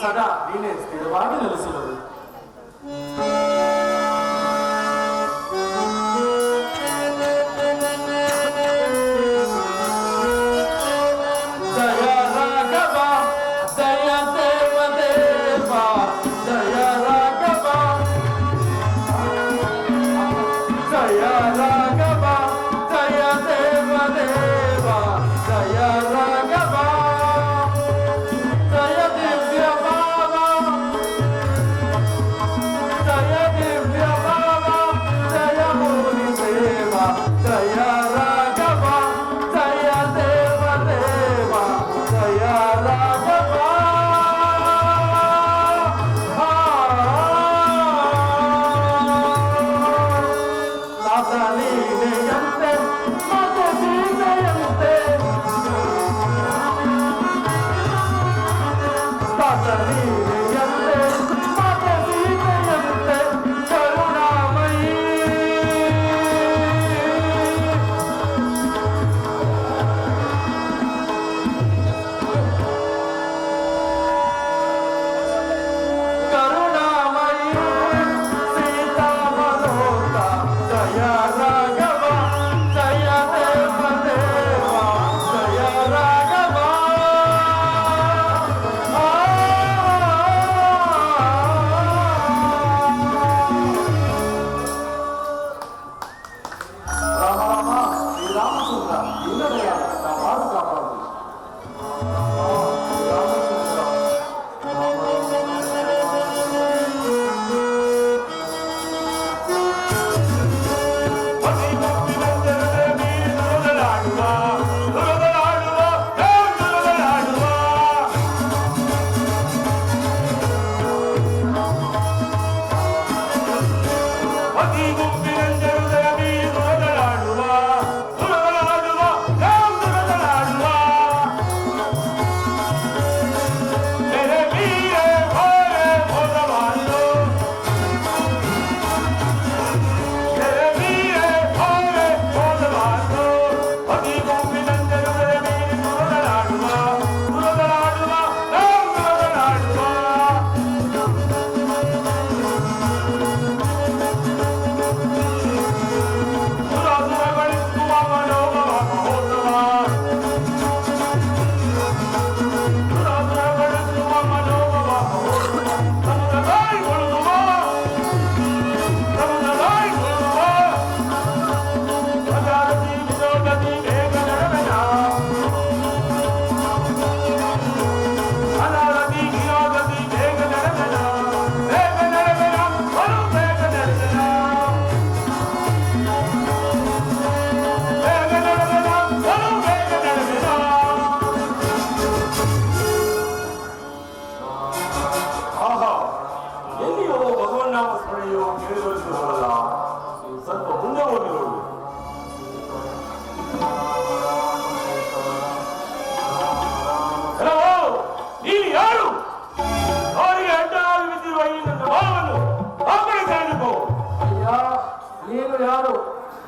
ಸದಾ ನೀನೇ ಸ್ಥಿರವಾಗಿ ನೆಲೆಸಿರುವುದು. ಜಯ ರಾಘವ ಜಯ ದೇವ ದೇವ ಜಯ ರಾಘವ ಜಯ ರಾಘವ ಜಯ ದೇವ ದೇವ ಜಯ ರಾಘವ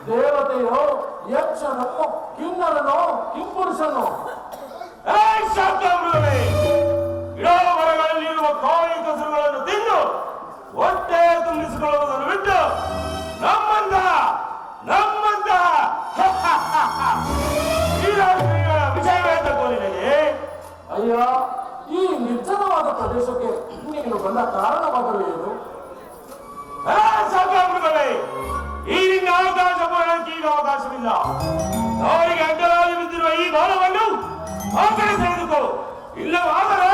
ದೇವತೆಯೋ, ಯಕ್ಷನೋ, ಕಿನ್ನರನೋ, ಕಿಂಪುರುಷನೋ? ಗಿಡ ಮರಗಳಲ್ಲಿರುವ ಕಾಯಿ ಕಸರುಗಳನ್ನು ತಿಂದು ಹೊಟ್ಟೆ ತುಂಬಿಸಿಕೊಳ್ಳುವುದನ್ನು ಬಿಟ್ಟು ನಮ್ಮಂತ ವಿಷಯವೇ ತಗೋ ನಿನಗೆ. ಅಯ್ಯ, ಈ ನಿರ್ಜನವಾದ ಪ್ರದೇಶಕ್ಕೆ ನೀನು ಬಂದ ಕಾರಣವಾದರೂ ಏನು? ಸಾಕಾಗ್ಬಿಡುತ್ತವೆ. ಈಗಿನ ಅವಕಾಶ ಬರೋದಕ್ಕೆ ಈಗ ಅವಕಾಶವಿಲ್ಲ. ಅವರಿಗೆ ಅಡ್ಡಲಾಗಿ ಬಿದ್ದಿರುವ ಈ ಬಾಲವನ್ನು ಆ ಕಡೆ ತೆಗೆದುಕೋ, ಇಲ್ಲವಾದರೆ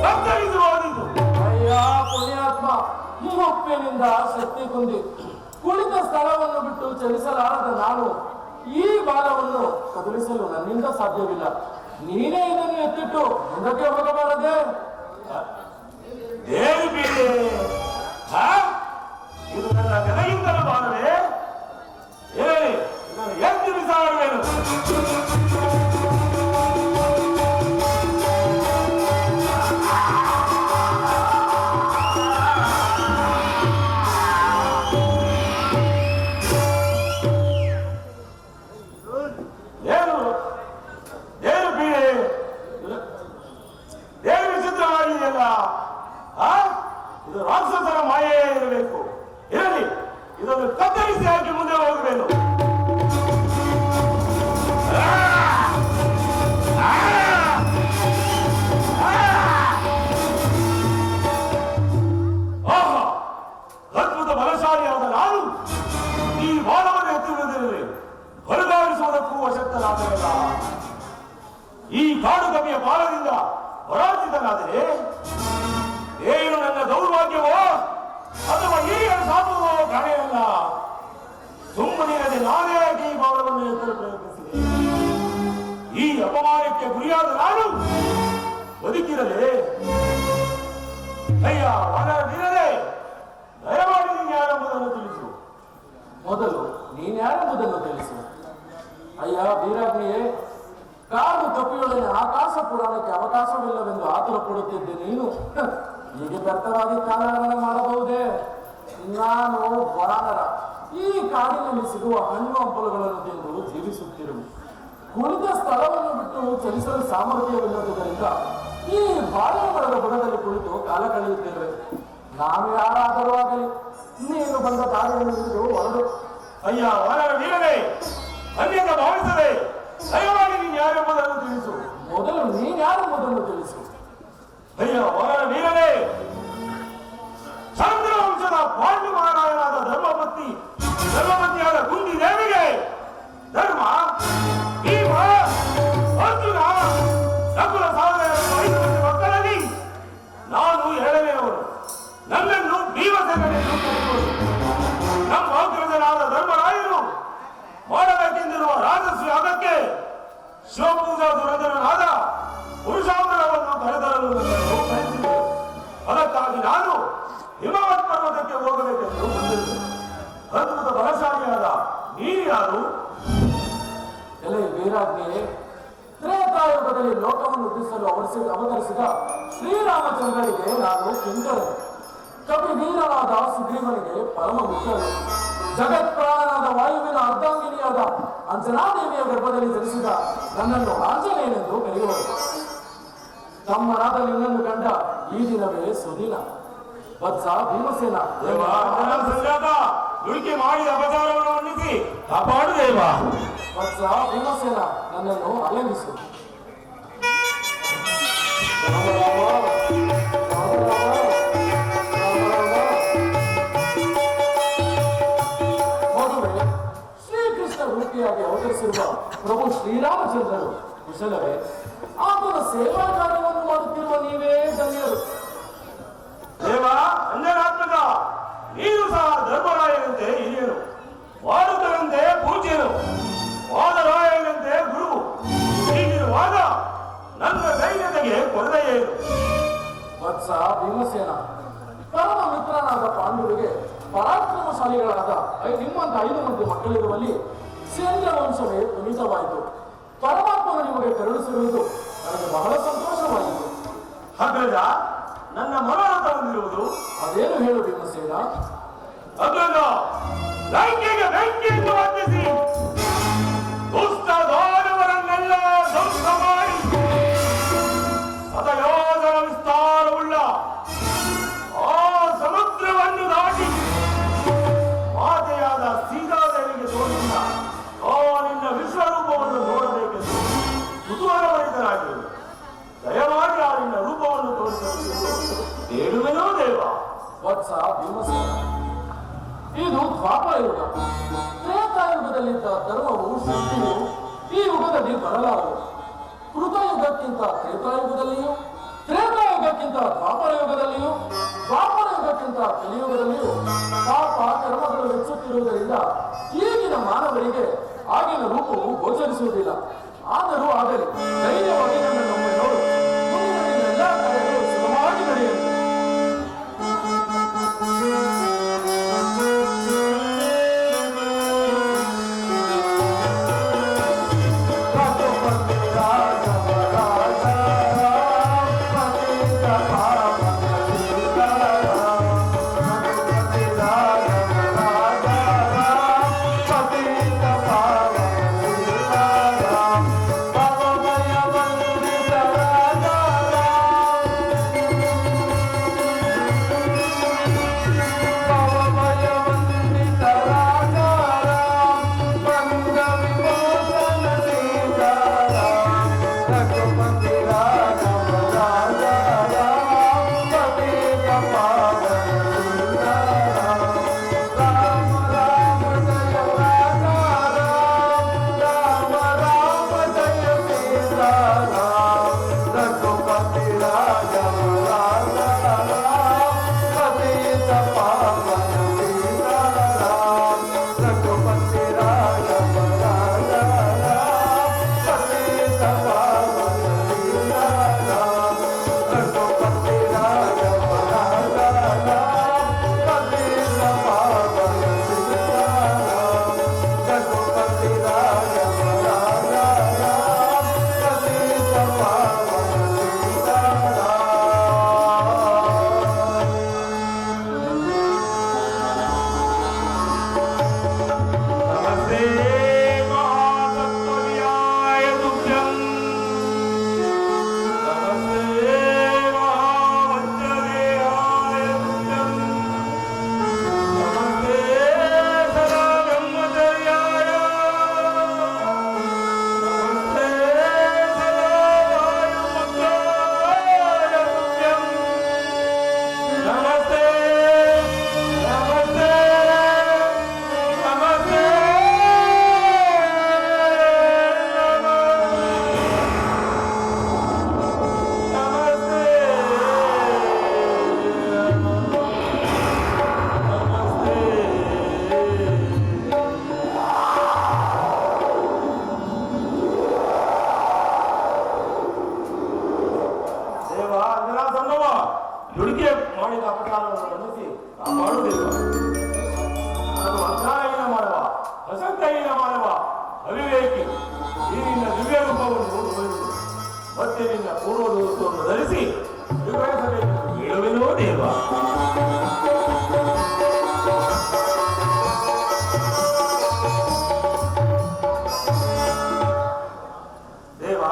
ಕತ್ತರಿಸಬಹುದಿತ್ತು. ಅಯ್ಯ ಪುಣ್ಯಾತ್ಮ, ಮುಪ್ಪಿನಿಂದ ಶಕ್ತಿ ಕುಂದಿ ಕುಳಿತ ಸ್ಥಳವನ್ನು ಬಿಟ್ಟು ಚಲಿಸಲಾರದ ನಾನು ಈ ಬಾಲವನ್ನು ಕದಲಿಸಲು ನನ್ನಿಂದ ಸಾಧ್ಯವಿಲ್ಲ. ನೀನೇ ಇದನ್ನು ಎತ್ತಿಟ್ಟು ಮುಂದಕ್ಕೆ ಹೋಗಬಾರದೆ? ಏನು ಬೀಳೆ? ಇದು ನನ್ನ ನೆಲೆಯಿಂದಲೂ ಬಾರದೆ ಹೇಳಿ, ನಾನು ಎದ್ದು ಬಿಸಾಡುವೆನು. ಏನು ಬೀಳೆ? ಏನು ವಿಚಿತ್ರವಾಗಿದೆಯಲ್ಲ. ಇದು ರಾಕ್ಷಸರ ಮಾಯೇ ಇರಬೇಕು. ಇರಲಿ, ಇದನ್ನು ಕತ್ತರಿಸಿ ಹಾಕಿ ಮುಂದೆ ಹೋಗಬೇಕು. ಅದ್ಭುತ ಬಲಶಾಲಿಯಾದ ನಾನು ಈ ಬಾಲವನ್ನು ಎತ್ತುವುದಿರಲಿ ಹೊರಗಾಡಿಸುವುದಕ್ಕೂ ಅಶಕ್ತನಾದರಲ್ಲ. ಈ ಕಾಡು ಕವಿಯ ಬಾಲದಿಂದ ಪರಾಜಿತನಾದರೆ ಏನು ನನ್ನ ದೌರ್ಭಾಗ್ಯವೋ ಅಥವಾ ಈ ಸಾಧುವೋ ಕಾಣೆಯಲ್ಲ. ಸುಮ್ಮನಿರದೆ ನಾನೇ ಈ ಬಾಲವನ್ನು ಎತ್ತಲು ಪ್ರಯತ್ನಿಸಿದೆ. ಈ ಅಪಮಾನಕ್ಕೆ ಗುರಿಯಾದ ನಾನು ಬದುಕಿರದೆ ಅಯ್ಯ ಹೊರಡಿರದೆ ದಯಮಾಡಿ ನೀನು ಯಾರೆಂಬುದನ್ನು ತಿಳಿಸು. ಮೊದಲು ನೀನ್ಯಾರೆಂಬುದನ್ನು ತಿಳಿಸು. ಅಯ್ಯ ವೀರಾಗ್ನಿಯೇ, ಕಾಡು ಕಪಿಯೊಡನೆ ಆಕಾಶ ಪುರಾಣಕ್ಕೆ ಅವಕಾಶವಿಲ್ಲವೆಂದು ಆತುರ ಪಡುತ್ತಿದ್ದೆ ನೀನು ಹೀಗೆ ವ್ಯರ್ಥವಾಗಿ ಕಾಲಹರಣ ಮಾಡಬಹುದೇ? ನಾನು ವಾನರ, ಈ ಕಾಡಿನಲ್ಲಿ ಸಿಗುವ ಹಣ್ಣು ಹಂಪಲುಗಳನ್ನು ತಿಂದು ಜೀವಿಸುತ್ತಿರುವೆ. ಕುಳಿತ ಸ್ಥಳವನ್ನು ಬಿಟ್ಟು ಚಲಿಸಲು ಸಾಮರ್ಥ್ಯವಿಲ್ಲದುದರಿಂದ ಈ ಬಾಳೆ ಮರದ ಬುಡದಲ್ಲಿ ಕುಳಿತು ಕಾಲ ಕಳೆಯುತ್ತಿರುವೆ. ನಾನು ಯಾರಾದರೂ ಆಗಲಿ, ನೀನು ಬಂದ ದಾರಿಯನ್ನು ಹಿಡಿದು ಹೊರಡು. ಅಯ್ಯ ಹೊರಡ ವೀರನೇ, ಅನ್ಯದ ಭಾವಿಸದೆ ದಯಮಾಡಿ ನೀನು ಯಾರೆಂಬುದನ್ನು ತಿಳಿಸು. ಮೊದಲು ನೀನ್ಯಾರೆಂಬುದನ್ನು ತಿಳಿಸು. ಅಯ್ಯ ಹೊರಡ ವೀರನೇ, ಚಂದ್ರವಂಶದ ಪಾಂಡು ಮಹಾರಾಯನಾದ ಧರ್ಮಪತ್ನಿಯಾದ ಕುಂತಿ ದೇವಿಗೆ ಧರ್ಮ, ಭೀಮ, ಅರ್ಜುನ, ನಕುಲ ಸಹೋದರರು 5 ಮಂದಿ ಮಕ್ಕಳಲ್ಲಿ ನಾನು 7ನೇಯವರು. ನನ್ನನ್ನು ಭೀಮಸೇನನೆಂದು ಕರೆಯುವರು. ನಮ್ಮ ಅಗ್ರಜನಾದ ಧರ್ಮರಾಯರು ಮಾಡಬೇಕೆಂದಿರುವ ರಾಜಶ್ರೀ ಯಾಗಕ್ಕೆ ಶಿವಪೂಜಾ ದುರಂಧರನಾದ ಪುರುಷಾಂತರವನ್ನು ಕರೆತರಲು ನನ್ನನ್ನು ಕರೆಸಿದರು. ಅದಕ್ಕಾಗಿ ನಾನು ಹಿಮವತ್ ಪರ್ವತಕ್ಕೆ ಹೋಗಬೇಕೆಂದು ಬಂದಿದ್ದೆ. ಅದ್ಭುತ ಬಲಶಾಲಿಯಾದ ನೀನು ಯಾರು? ಎಲೆ ವೀರಾಗ್ನಿಯೇ, ತ್ರೇತಾಯುಗದಲ್ಲಿ ಲೋಕವನ್ನು ಉದ್ಧಿಸಲು ಅವತರಿಸಿದ ಶ್ರೀರಾಮಚಂದ್ರನಿಗೆ ನಾನು ಕಿಂಕರನು. ಕವಿ ವೀರನಾದ ಸುಗ್ರೀವನಿಗೆ ಪರಮ ಮಿತ್ರನು. ಜಗತ್ಪ್ರಾಣನಾದ ವಾಯುವಿನ ಅರ್ಧಾಂಗಿನಿಯಾದ ಅಂಜನಾದೇವಿಯ ಗರ್ಭದಲ್ಲಿ ಜನಿಸಿದ ನನ್ನನ್ನು ಆಂಜನೇಯನೆಂದು ಕರೆಯುವರು. ತಮ್ಮನಾದ ನಿನ್ನನ್ನು ಕಂಡ ಈ ದಿನವೇ ಸುದಿನ. ವತ್ಸ ಭೀಮಸೇನ, ಸಂಜಾತ ದುಡುಕಿ ಮಾಡಿದ ಅಪಚಾರವನ್ನು ಮನ್ನಿಸಿ ಕಾಪಾಡು ದೇವ. ವತ್ಸ ಭೀಮಸೇನ, ನನ್ನನ್ನು ಆಲಂಬಿಸು. ಮದುವೆ ಶ್ರೀಕೃಷ್ಣ ರೂಪಿಯಾಗಿ ಅವತರಿಸಿರುವ ಪ್ರಭು ಶ್ರೀರಾಮಚಂದ್ರರು ಕುಶಲವೇ? ಆತನ ಸೇವಾ ಕಾರ್ಯವನ್ನು ಮಾಡುತ್ತಿರುವ ನೀವೇ ಧನ್ಯರು. ದೇವ ಅಂಜನಾತ್ಮಕ, ನೀನು ಸಹ ಧರ್ಮರಾಯನಂತೆ ಹಿರಿಯನು, ವಾರುಕರಂತೆ ಪೂಜ್ಯನು, ವಾದರಾಯನಂತೆ ಗುರು. ಹೀಗಿರುವಾಗ ನನ್ನ ಧೈರ್ಯತೆಗೆ ಕೊರತೆಯೇನು? ವತ್ಸ ಭೀಮಸೇನ, ಪರಮ ಮಿತ್ರನಾದ ಪಾಂಡುವಿಗೆ ಪರಾಕ್ರಮಶಾಲಿಗಳಾದ ನಿಮ್ಮಂತ 5 ಮಂದಿ ಮಕ್ಕಳಿರುವಲ್ಲಿ ಸೇಂದ್ರ ವಂಶವೇ ಪುನೀತವಾಯಿತು. ಪರಮಾತ್ಮನು ನಿಮಗೆ ಕರುಣಿಸಿರುವುದು ನನಗೆ ಬಹಳ ಸಂತೋಷವಾಯಿತು. ಅಗ್ರಜ, ನನ್ನ ಮನೋರಥ ಹೊಂದಿರುವುದು ಅದೇನು ಹೇಳು ಭೀಮಸೇನ? ಅಗ್ರಜ, ಲಂಕೆಗೆ ಬೆಂಕಿಯನ್ನು ಹೊತ್ತಿಸಿ ದುಷ್ಟ ದಾನವರನ್ನೆಲ್ಲ ಧ್ವಂಸ ಮಾಡಿ ಸದಯೋಜನ ವಿಸ್ತಾರವುಳ್ಳ ಆ ಸಮುದ್ರವನ್ನು ದಾಟಿ ಮಾತೆಯಾದ ಸೀತಾದೇವಿಗೆ ತೋರಿಸಿದ ನಿನ್ನ ವಿಶ್ವರೂಪವನ್ನು ನೋಡಬೇಕೆಂದು ಕುತೂಹಲಭರಿತರಾಗಿ ದಯಮಾಡಿ ಆ ನಿನ್ನ ರೂಪವನ್ನು ತೋರಿಸಬೇಕು ಹೇಳುವೆನೋ ದೇವ. ವತ್ಸ ಭೀಮಸೇನ, ಇದು ದ್ವಾಪರ ಯುಗ. ತ್ರೇತಾಯುಗದಲ್ಲಿದ್ದ ಧರ್ಮವು ಶಕ್ತಿಯು ಈ ಯುಗದಲ್ಲಿ ಬರಲಾರದು. ಕೃತಯುಗಕ್ಕಿಂತ ತ್ರೇತಾಯುಗದಲ್ಲಿಯೂ, ತ್ರೇತಾಯುಗಕ್ಕಿಂತ ದ್ವಾಪರ ಯುಗದಲ್ಲಿಯೂ, ದ್ವಾಪರ ಯುಗಕ್ಕಿಂತ ಕಲಿಯುಗದಲ್ಲಿಯೂ ಪಾಪ ಕರ್ಮಗಳು ಹೆಚ್ಚುತ್ತಿರುವುದರಿಂದ ಈಗಿನ ಮಾನವರಿಗೆ ಆಗಿನ ರೂಪವು ಗೋಚರಿಸುವುದಿಲ್ಲ. ಆದರೂ ಆಗಲಿ, ಧೈರ್ಯವಾಗಿ ನಮ್ಮನ್ನು ನೋಡು. ಮುಂದಿನ ಎಲ್ಲ ಕಾರ್ಯಗಳು ಸುಗಮವಾಗಿ ನಡೆಯಲಿ. ದುಡಿಕೆ ಮಾಡಿದ ಅಪಚಾರವನ್ನು ಗಮನಿಸಿ ಮಾಡುವುದಿಲ್ಲ. ನಾನು ಅಜ್ಞಾನಹೀನ ಮಾಡುವ, ಅಸಂಖ್ಯಹೀನ ಮಾಡುವ, ಅವಿವೇಕಿ ಈ ನಿನ್ನ ದಿವ್ಯ ರೂಪವನ್ನು ನೋಡುವುದು ಮತ್ತೆ ನಿನ್ನ ಪೂರ್ವ ರೂಪವನ್ನು ಧರಿಸಿ ನಿರ್ವಹಿಸಬೇಕು ಹೇಳುವೆನೋ ದೇವ. ದೇವ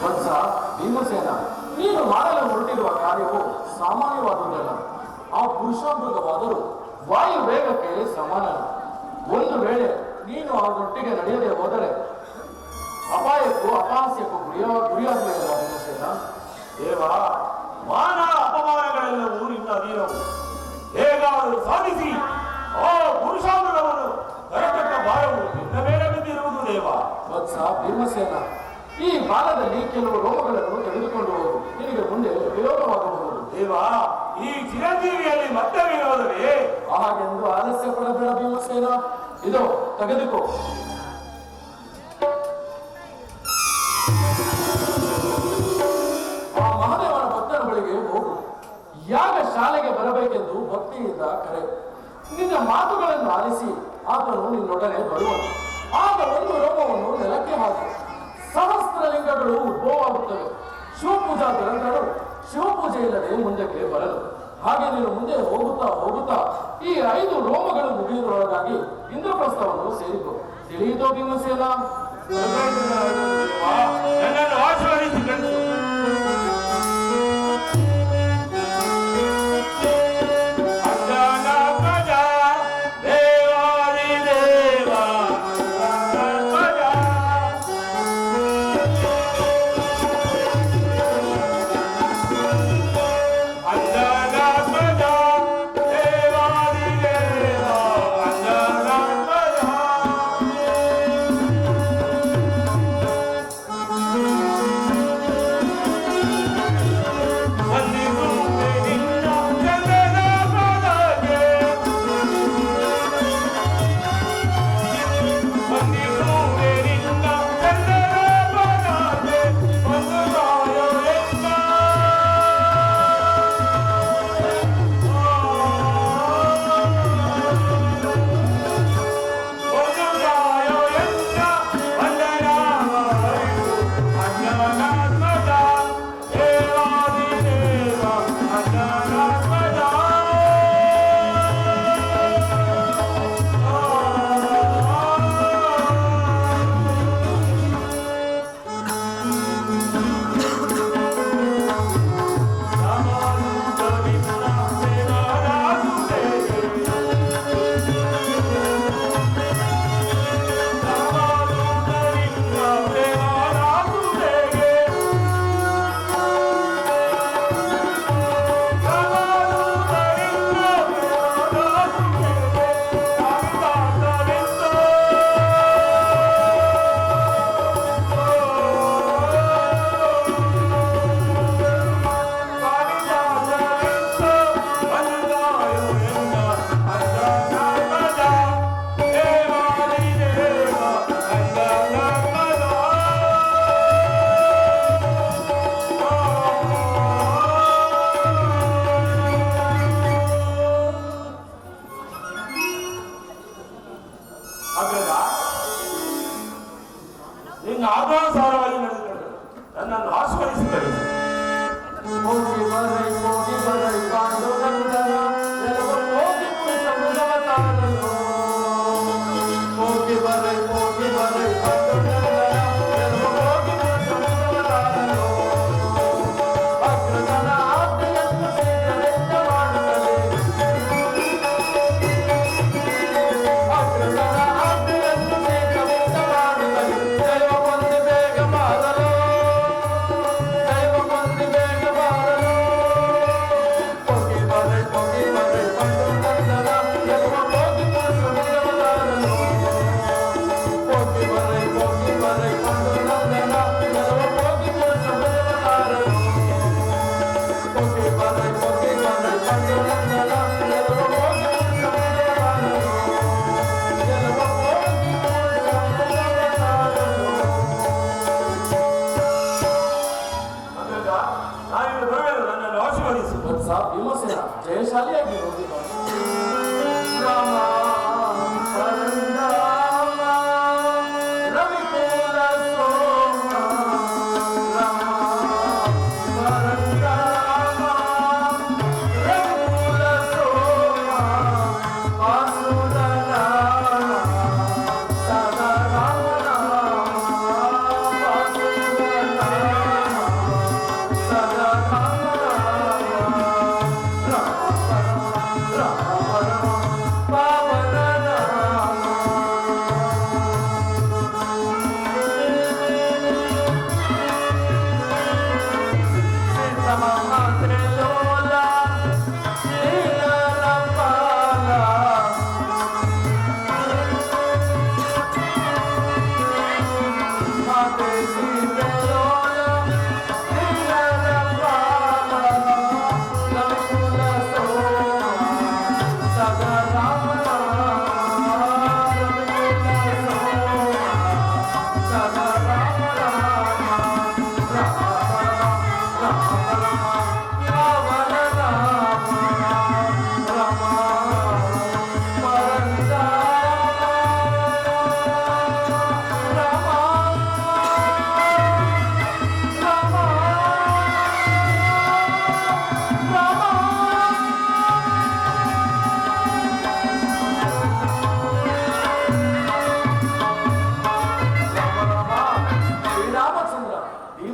ವತ್ಸ ಭೀಮಸೇನ, ನೀನು ಮಾಡಲು ಹೊರಟಿರುವ ಕಾರ್ಯವು ಸಾಮಾನ್ಯವಾದುದಲ್ಲ. ಆ ಪುರುಷಾಮೃತವಾದರೂ ವಾಯು ವೇಗಕ್ಕೆ ಸಮಾನ. ಒಂದು ವೇಳೆ ನೀನು ಅವರೊಟ್ಟಿಗೆ ನಡೆಯದೆ ಹೋದರೆ ಅಪಾಯಕ್ಕೂ ಅಪಹಾಸ್ಯಕ್ಕೂ ಗುರಿಯಾಗುವುದಿಲ್ಲ ಭೀಮಸೇನ. ದೇವ, ಮಾನ ಅಪಮಾನಗಳೆಲ್ಲವೂ ನಿನ್ನ ಅಧೀನವು. ಹೇಗಾದರೂ ಸಾಧಿಸಿ ಆ ಪುರುಷಾಮೃತವನ್ನು ಕರಕಟ್ಟ ಭಾರವು ನಿನ್ನ ಮೇಲೆ ಬಿದ್ದಿರುವುದು ದೇವ. ವತ್ಸ ಭೀಮಸೇನ, ಈ ಬಾಲದಲ್ಲಿ ಕೆಲವು ರೋಗಗಳನ್ನು ತೆಗೆದುಕೊಂಡು ಹೋಗು. ನಿನಗೆ ಮುಂದೆ ವಿರೋಧವಾಗಬಹುದು. ದೇವ, ಈ ಚಿರಂಜೀವಿಯಲ್ಲಿ ಮತ್ತೆ ವಿರೋಧವೇ? ಹಾಗೆಂದು ಆಲಸ್ಯ ಪಡಬೇಡ ಭೀಮಸೇನ. ಇದು ತೆಗೆದುಕೋ. ಆ ಮಹಾದೇವನ ಭಕ್ತನ ಬಳಿಗೆ ಹೋಗು. ಯಾಗ ಶಾಲೆಗೆ ಬರಬೇಕೆಂದು ಭಕ್ತಿಯಿಂದ ಕರೆ. ನಿನ್ನ ಮಾತುಗಳನ್ನು ಆಲಿಸಿ ಆತನು ನಿನ್ನೊಡನೆ ಬರುವನು. ಆಗ ಒಂದು ರೋಗವನ್ನು ನೆಲಕ್ಕೆ ಹಾಕು. ಸಹಸ್ರ ಲಿಂಗಗಳು ಉದ್ಭವವಾಗುತ್ತವೆ. ಶಿವಪೂಜಾ ಗ್ರಂಥಗಳು ಶಿವಪೂಜೆ ಇಲ್ಲದೆ ಮುಂದಕ್ಕೆ ಬರಲು. ಹಾಗೆ ನೀನು ಮುಂದೆ ಹೋಗುತ್ತಾ ಹೋಗುತ್ತಾ ಈ 5 ರೋಮಗಳು ಮುಗಿಯುವುದರೊಳಗಾಗಿ ಇಂದ್ರಪ್ರಸ್ಥವನ್ನು ಸೇರಿತು. ತಿಳಿಯಿತೋ ಭೀಮಸೇನ? ನನ್ನನ್ನು ಆಶೀರ್ವದಿಸಿ ಕಳಿಸು. ನಿನ್ನ ಆಜ್ಞಾನುಸಾರವಾಗಿ ನಡೆದುಕೊಂಡು ನನ್ನನ್ನು ಆಶೀರ್ವದಿಸಿ ಕಳಿಸು. ಹೋಗಿ ಬರೈ ಪಾಂಡುರಂಗನ ಎಲ್ಲವ ಹೋಗಿ ಸಮುದ್ರವತಾರನು. ಹೋಗಿ ಬರೈ ಪಾಂಡುರಂಗನ ಎಲ್ಲವ ಹೋಗಿ ಸಮುದ್ರವತಾರನು. ಅಗ್ರಜನ ಆಜ್ಞೆಯನ್ನು ಸ್ವೀಕರಿಸ ಮಾಡುತ್ತದೆ. ಅಗ್ರಜನ ಆಜ್ಞೆಯನ್ನು ಸ್ವೀಕರಿಸ ಮಾಡುತ್ತದೆ. ದೈವ ಬಂದು ಬೇಗ ಮಾಡಲು, ದೈವ ಬಂದು ಬೇಗ ಮಾಡಲು. ಹೋಗಿ ಬರೈ ಪಾಂಡುರಂಗನ ಎಲ್ಲವ ಹೋಗಿ ಸಮುದ್ರವತಾರನು. ಹೋಗಿ ಬರೈ ಪಾಂಡುರಂಗನ ಎಲ್ಲವ ಹೋಗಿ ಸಮುದ್ರವತಾರನು. ಹೋಗಿ ಬರೈ ಪಾಂಡುರಂಗನ ಎಲ್ಲವ ಹೋಗಿ ಸಮುದ್ರವತಾರನು. ಎಲ್ಲವ ಹೋಗಿ ಸಮುದ್ರವತಾರನು. ಅಂದಾಗ ನಾನಿನ್ನು ಬರುವೆನು, ನನ್ನನ್ನು ಆಶೀರ್ವದಿಸು. ವತ್ಸ ಭೀಮಸೇನ ಜಯಶಾಲಿಯಾಗಿ ಹೋಗಿ ಬಾ. ರಾಮ ಪರಂಧಾಮ ರವಿಕುಲ ಸೋಮ. ರಾಮ ಪರಂಧಾಮ ರವಿಕುಲ ಸೋಮ. ವಾಸುದೇವ ಸದಾ ರಾಮ ರಾಮ. ವಾಸುದೇವ ಸದಾ ರಾಮ ರಾಮ. ರಾಮ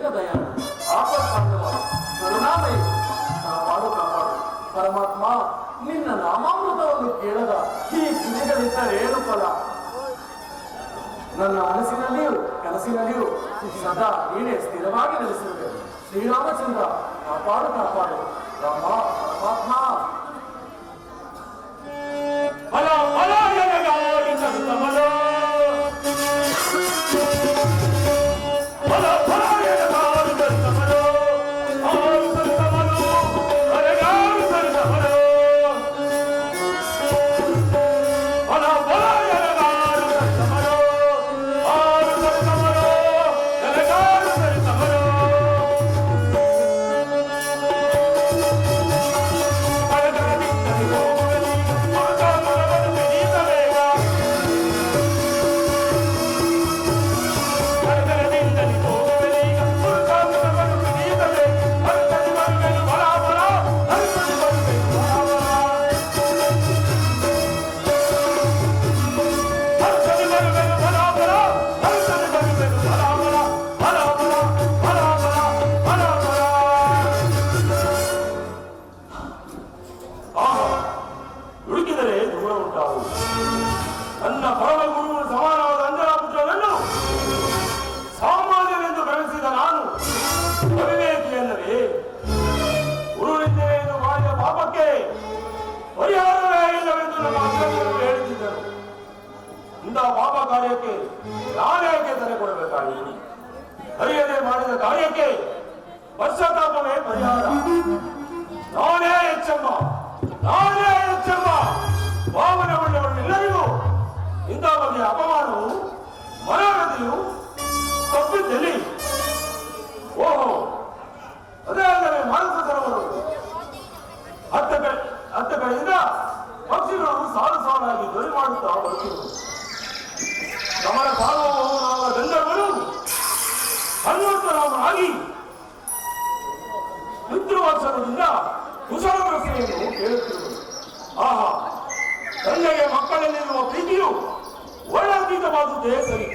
ದೀನ ದಯಾಳು ಆಪತ್ಕಾಂಡವ ಕರುಣಾಮಯಿ ಕಾಪಾಡು ಕಾಪಾಡು ಪರಮಾತ್ಮ. ನಿನ್ನ ನಾಮಾಮೃತವನ್ನು ಕೇಳದ ಈ ಕಿವಿಗಳಿದ್ದರೇನು ಫಲ? ನನ್ನ ಮನಸ್ಸಿನಲ್ಲಿಯೂ ಕನಸಿನಲ್ಲಿಯೂ ಸದಾ ನೀನೇ ಸ್ಥಿರವಾಗಿ ನೆಲೆಸಿರುವೆ. ಶ್ರೀರಾಮಚಂದ್ರ ಕಾಪಾಡು ಕಾಪಾಡು ರಾಮ ಪರಮಾತ್ಮ. ಫಲ ಫಲ ಎನಗಾಗಿ ಸಂತಮಲೋ. ಫಲ ಫಲ ಎನಗಾಗಿ ಸಂತಮಲೋ. ಆರು ಸಂತಮಲೋ ಅರೆಗಾರು ಸಂತಮಲೋ. ಫಲ ಫಲ ಎನಗಾಗಿ ಸಂತಮಲೋ. ಆರು ಸಂತಮಲೋ ಅರೆಗಾರು ಸಂತಮಲೋ. ಹುಡುಕಿದರೆ ದೂರ ಉಂಟಾಗುವುದು. ನನ್ನ ಪರಮ ಗುರುವಿನ ಸಮಾನವಾದ ಅಂಜನಾಪುತ್ರನನ್ನು ಸಾಮಾನ್ಯವೆಂದು ಗಮನಿಸಿದ ನಾನು ಅವಿವೇಕಿಯಲ್ಲವೇ? ಗುರುವಿದ್ದೆ ಎಂದು ಮಾಡಿದ ಪಾಪಕ್ಕೆ ಪರಿಹಾರವೇ ಇಲ್ಲವೆಂದು ನಮ್ಮ ಅಜ್ಜರು ಹೇಳುತ್ತಿದ್ದರು. ಇಂತಹ ಪಾಪ ಕಾರ್ಯಕ್ಕೆ ನಾನೇಕೆ ತಲೆ ಕೊಡಬೇಕಾಗಿದೆ? ಅರಿಯದೆ ಮಾಡಿದ ಕಾರ್ಯಕ್ಕೆ ಪಶ್ಚಾತ್ತಾಪವೇ ಪರಿಹಾರ. ನಾನೇ ಎಚ್ಚಮ್ಮ, ನಾನೇ ಎಚ್ಚಮ್ಮ. ಭಾವನೆ ಉಳ್ಳವರೆಲ್ಲರಿಗೂ ಇಂಥ ಬಗೆಯ ಅಪಮಾನವು ಮನೋರತೆಯು ತಪ್ಪಿದ್ದಲ್ಲಿ ಓಹೋ ಅದೇ ಅಲ್ಲವೇ ಮಾನಸ ಸರೋವರು. ಹತ್ತ ಕಡೆಯಿಂದ ಪಕ್ಷಿಗಳು ಸಾಲು ಸಾಲಾಗಿ ದೊರೆ ಮಾಡುತ್ತಾ ಬರುತ್ತಿರುವುದು. ಕಮಲ ಕಾಲುವ ಗಂಧರ್ವರು ಹನುಮಂತರಾಮನಾಗಿ ಪಿತೃವತ್ಸರದಿಂದ ಕುಶಲ ಪ್ರಶ್ನೆಯನ್ನು ಕೇಳುತ್ತಿರುವುದು. ಆಹಾ, ತಂದೆಗೆ ಮಕ್ಕಳಲ್ಲಿರುವ ಪ್ರೀತಿಯು ಒಳ್ಳತೀತವಾದುದೇ ಸರಿ.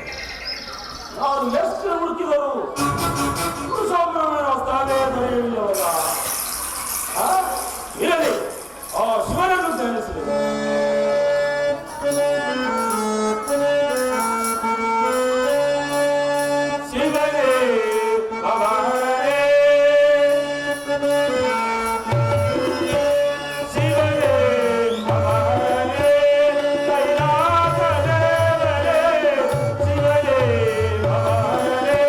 ನಾನು ಎಷ್ಟು ಹುಡುಕಿದರೂ ಪುರುಷಾಬ್ರಹ್ಮಣ ಸ್ಥಾನೇ ದೊರೆಯಲಿಲ್ಲವಲ್ಲ. ಇರಲಿ, ಆ ಶಿವನನ್ನು ಧ್ಯಾನಿಸಿದೆ. ಶಿವನೇ ಭಗವಾನೇ, ಶಿವನೇ ಭಗವಾನೇ, ಕೈಲಾಸ ದೇವರೇ, ಶಿವನೇ ಭಗವಾನೇ.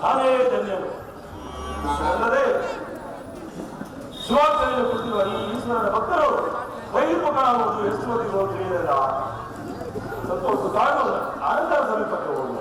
ನಾನೇ ಧನ್ಯನು. ಅಲ್ಲದೆ ಸುವಾಸನೆಯನ್ನು ಕೊಟ್ಟಿರುವ ಈ ಈಶ್ವರನ ಭಕ್ತರು ಬಹಿರ್ಮುಖರಾಗುವುದು ಎಷ್ಟು ಹೊತ್ತಿಗೆ ತಿಳಿಯಲಿಲ್ಲ. ಸ್ವಲ್ಪ ಹೊತ್ತು ಕಾಣು, ಅನಂತರ ಸಮೀಪಕ್ಕೆ ಹೋಗುವುದು.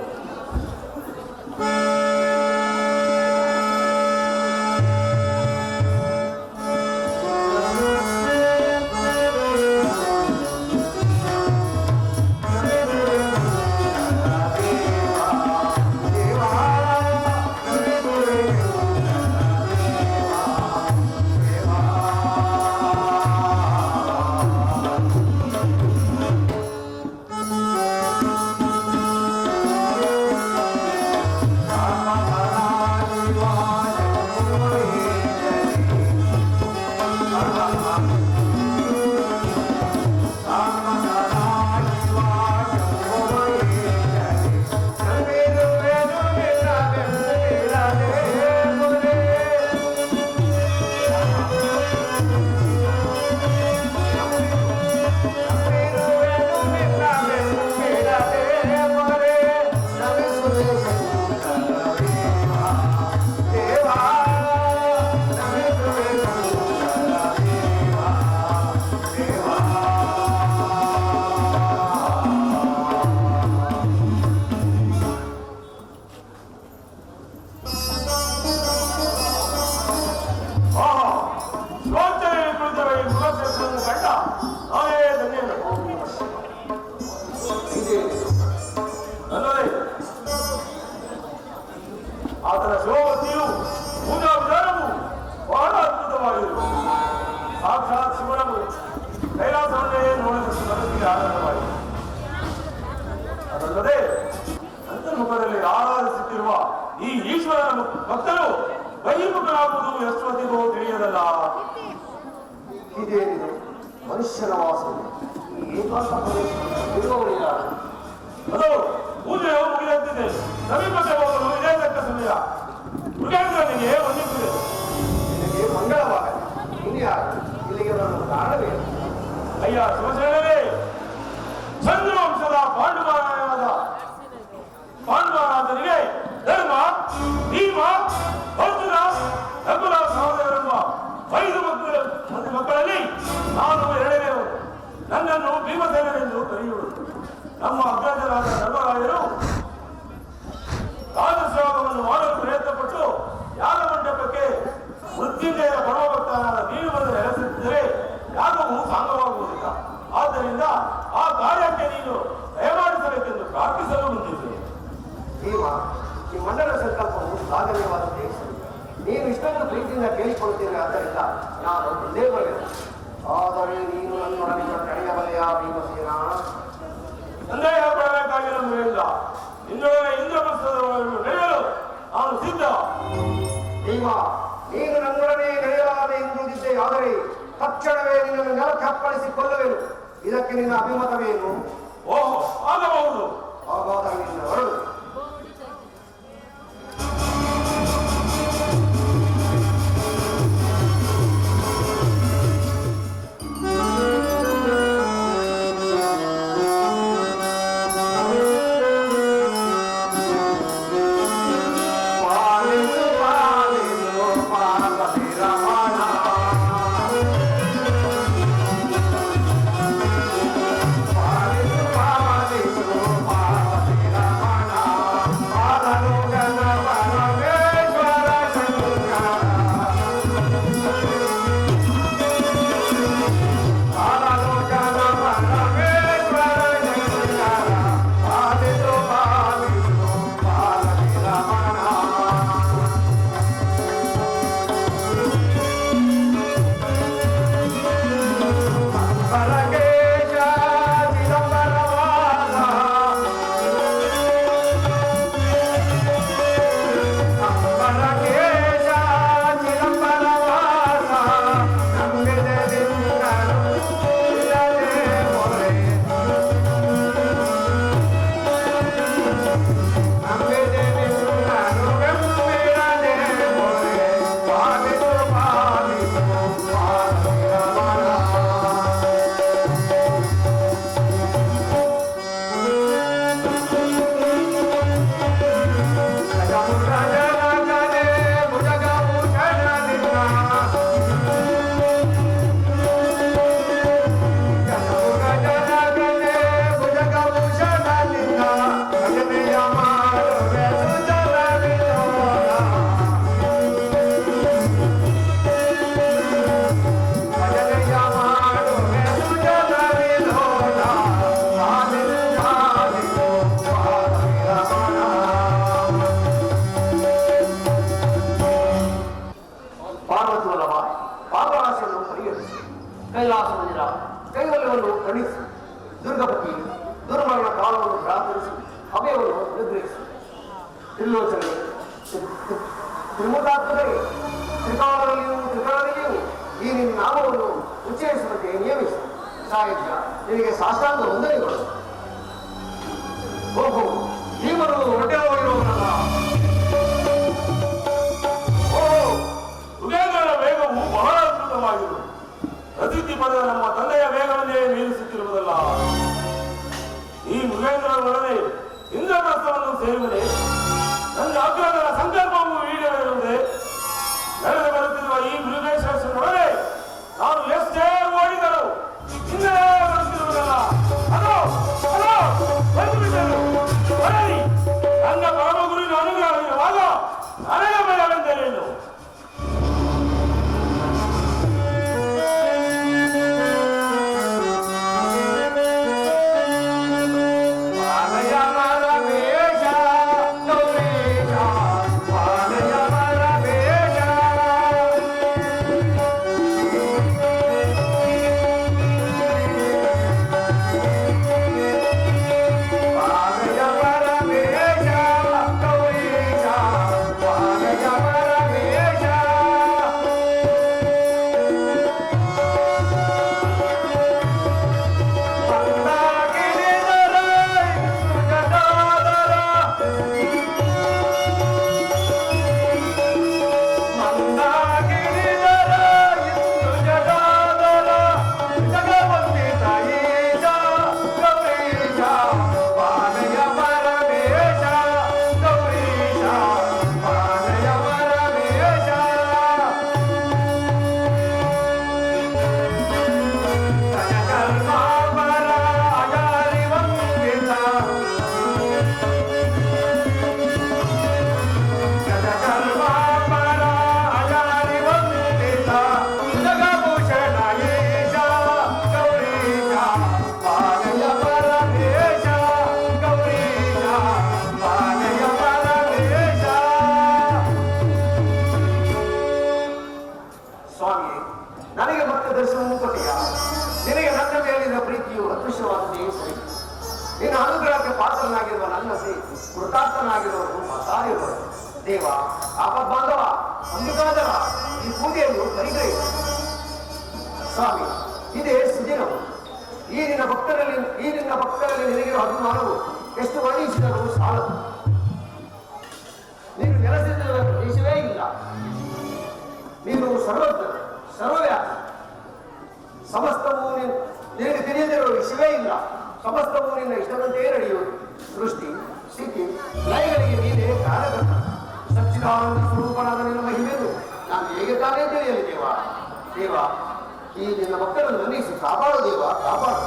ಆತನ ಶಿವಭಕ್ತಿಯು ಪೂಜಾ ವಿಧಾನವು ಬಹಳ ಅದ್ಭುತವಾಗಿರುವುದು. ಸಾಕ್ಷಾತ್ ಶಿವನವು ಕೈಲಾಸವನ್ನೇ ನೋಡಿದಷ್ಟು ಮನಸ್ಸಿಗೆ ಆನಂದವಾಗಿದೆ. ಅದಲ್ಲದೆ ಅಂತರ್ಮುಖದಲ್ಲಿ ಆರಾಧಿಸುತ್ತಿರುವ ಈ ಈಶ್ವರನ ಭಕ್ತರು ಬಹಿರ್ಮುಖರಾಗುವುದು ಎಷ್ಟು ಹೊತ್ತಿಗೂ ತಿಳಿಯದಲ್ಲ. ಇದೇನಿದು ಮನುಷ್ಯನ ವಾಸನೆ, ಈ ಏಕಾಂತ ಇರುವವರು ಯಾರು? ಅದು ಪೂಜೆಯು ಮುಗಿದಂತಿದೆ. ಸಮೀಪಕ್ಕೆ ಹೋಗಲು ಇದೇ ತಕ್ಕ ಸಮಯ. ಮೃಗೇಂದ್ರನಿಗೆ ವಂದಿಸಿದೆ. ನಿನಗೆ ಮಂಗಳವಾಗಲಿ. ಇನ್ಯಾರು ಇಲ್ಲಿಗೆ ಬರಲು ಕಾರಣವೇನು? ಅಯ್ಯ ಶಿವಸೇನವೇ, ಚಂದ್ರವಂಶದ ಪಾಂಡವರಾಜನಿಗೆ ಧರ್ಮ, ಭೀಮ, ಅರ್ಜುನ, ನಕುಲ ಸಹೋದರರೆಂಬ 5 ಮಕ್ಕಳಲ್ಲಿ ನಾನು 2ನೇವರು. ನನ್ನನ್ನು ಭೀಮಸೇನನೆಂದು ಕರೆಯುವುದು. ನಮ್ಮ ಅಗ್ರಜರಾದ ಧರ್ಮರಾಯರು ರಾಜಸೇವಕವನ್ನು ಮಾಡಲು ಪ್ರಯತ್ನಪಟ್ಟು ಯಾಗ ಮಂಟಪಕ್ಕೆ ಮೃತ್ಯುಂಜಯ ಪರಮಭಕ್ತನಾದ ನೀನು ಬಂದು ನೆಲೆಸುತ್ತಿದ್ದರೆ ಯಾಗವು ಸಾಂಗವಾಗುವುದಿಲ್ಲ. ಆದ್ದರಿಂದ ಆ ಕಾರ್ಯಕ್ಕೆ ನೀನು ದಯಮಾಡಿಸಬೇಕೆಂದು ಪ್ರಾರ್ಥಿಸಲು ಬಂದಿದ್ದೆ. ಭೀಮ, ಈ ಮಂಡಲ ಸಂಕಲ್ಪವು ಸಾಧನೆವಾದದ್ದೇ ಸರಿ. ನೀನು ಇಷ್ಟೊಂದು ಪ್ರೀತಿಯಿಂದ ಕೇಳಿಕೊಳ್ಳುತ್ತೇನೆ. ಆದ್ದರಿಂದ ನಾನು ಒಂದೇ ಬರೆಯಲು. ಆದರೆ ನೀನು ನನ್ನೊಡನೆ ಕಳೆಯಬಲೆಯ ಭೀಮಸೇನ? ಸಂದೇಹ ಪಡಬೇಕಾಗಿಲ್ಲ. ಇಂದ್ರೊಡನೆ ಇಂದ್ರಪ್ರಸ್ಥವನ್ನು ನಡೆಯಲು ನಾನು ಸಿದ್ಧ. ಭೀಮ, ನೀನು ನನ್ನೊಡನೆ ನಡೆಯಲಾರದೆ ಎಂದಿದ್ದೆ. ಆದರೆ ತಕ್ಷಣವೇ ನಿನ್ನನ್ನು ನೆಲಕ್ಕೆ ಅಪ್ಪಳಿಸಿ ಕೊಲ್ಲುವೆನು. ಇದಕ್ಕೆ ನಿನ್ನ ಅಭಿಮತವೇನು? ಓಹೋ, ಆಗಬಹುದು. ಹಾಗಾದರೆ ನಿನ್ನ ಹೊರಡು. Parvati Ramana ತ್ರಿಲೋಚನೆ ತ್ರಿಮೂರ್ತಾತ್ಮಕರೇ, ತ್ರಿಕಾಲದಲ್ಲಿಯೂ ತ್ರಿಕರಣದಲ್ಲಿಯೂ ಈ ನಿನ್ನ ನಾಮವನ್ನು ಉಚ್ಚರಿಸುವಂತೆ ನಿಯಮಿಸಿ. ಸಾಹಿತ್ಯ ನಿನಗೆ ಸಾಷ್ಟಾಂಗ ವಂದನೆಗಳು. ಓಹೋ, ಭೀಮರು ಹೊಟ್ಟೆ ಹೋಗಿರುವವನಲ್ಲ. ಓಹೋ, ಮೃಗೇಂದ್ರನ ವೇಗವು ಬಹಳ ಅದ್ಭುತವಾಗಿರುವುದು. ಪ್ರಸಿದ್ಧಿ ಪಡೆದ ನಮ್ಮ ತಂದೆಯ ವೇಗವನ್ನೇ ಮೀರಿಸುತ್ತಿರುವುದಲ್ಲ. ಈ ಮೃಗೇಂದ್ರನೊಡನೆ ಇಂದ್ರಪ್ರಸ್ಥವನ್ನು ಸೇರುವುದೇ, ನನ್ನ ಅಗ್ರದರ ಸಂಕಲ್ಪವು ಈಡೇರಿರುವುದೇ. ನಡೆದು ಬರುತ್ತಿರುವ ಈ ಮೃಗೇಶ್ವರನೊಡನೆ ನಾನು ಎಷ್ಟೇ ಓಡಿದರು ಹಿಂದೆ ಬರುತ್ತಿರುವುದಲ್ಲ. ಅದೋ ಅದೋ ಬಂದು ಬಿಟ್ಟರು. ಬರಲಿ, ನನ್ನ ಪರಮಗುರುವಿನ ಅನುಗ್ರಹವಿರುವಾಗ ನನಗೆ ಭಯವೆಂದರೇನು? ನಿನ್ನ ಅನುಗ್ರಹಕ್ಕೆ ಪಾತ್ರನಾಗಿರುವ ನನ್ನ ಕೃತಾರ್ಥನಾಗಿರುವವರು ಮತಾರಿರುವರು. ದೇವ, ಆಪದ್ಬಾಂಧವ, ಅಂಬಿಕಾಧರ, ಈ ಪೂಜೆಯನ್ನು ಪರಿಗ್ರಹಿಸಿ. ಸ್ವಾಮಿ, ಇದೇ ಸುದಿನವು. ಈ ನಿನ್ನ ಭಕ್ತರಲ್ಲಿ ನಿನಗಿರುವ ಅಭಿಮಾನವು ಎಷ್ಟು ವರ್ಣಿಸಿದರೂ ಸಾಲದು. ನೀನು ನೆಲೆಸಿದ ಪ್ರದೇಶವೇ ಇಲ್ಲ. ನೀನು ಸರ್ವವ್ಯಾಪಿ. ಸಮಸ್ತವೂ ನಿನಗೆ ತಿಳಿಯದಿರುವ ವಿಷಯವೇ ಇಲ್ಲ. ಸಮಸ್ತವೂ ನಿನ್ನ ಇಷ್ಟದಂತೆಯೇ ನಡೆಯುವುದು. ಸೃಷ್ಟಿ, ಸ್ಥಿತಿ, ಲಯಗಳಿಗೆ ನೀನೇ ಕಾರಣಕರ್ತ. ಸಚ್ಚಿದಾನಂದ ಸ್ವರೂಪನಾದ ನಿನ್ನ ಮಹಿಮೆಯನ್ನು ನಾನು ಹೇಗೆ ತಾನೇ ತಿಳಿಯಲಿ ದೇವ. ದೇವ, ಈ ನಿನ್ನ ಮಕ್ಕಳನ್ನು ನಂದಿಸಿ ಕಾಪಾಡು ದೇವ, ಕಾಪಾಡು.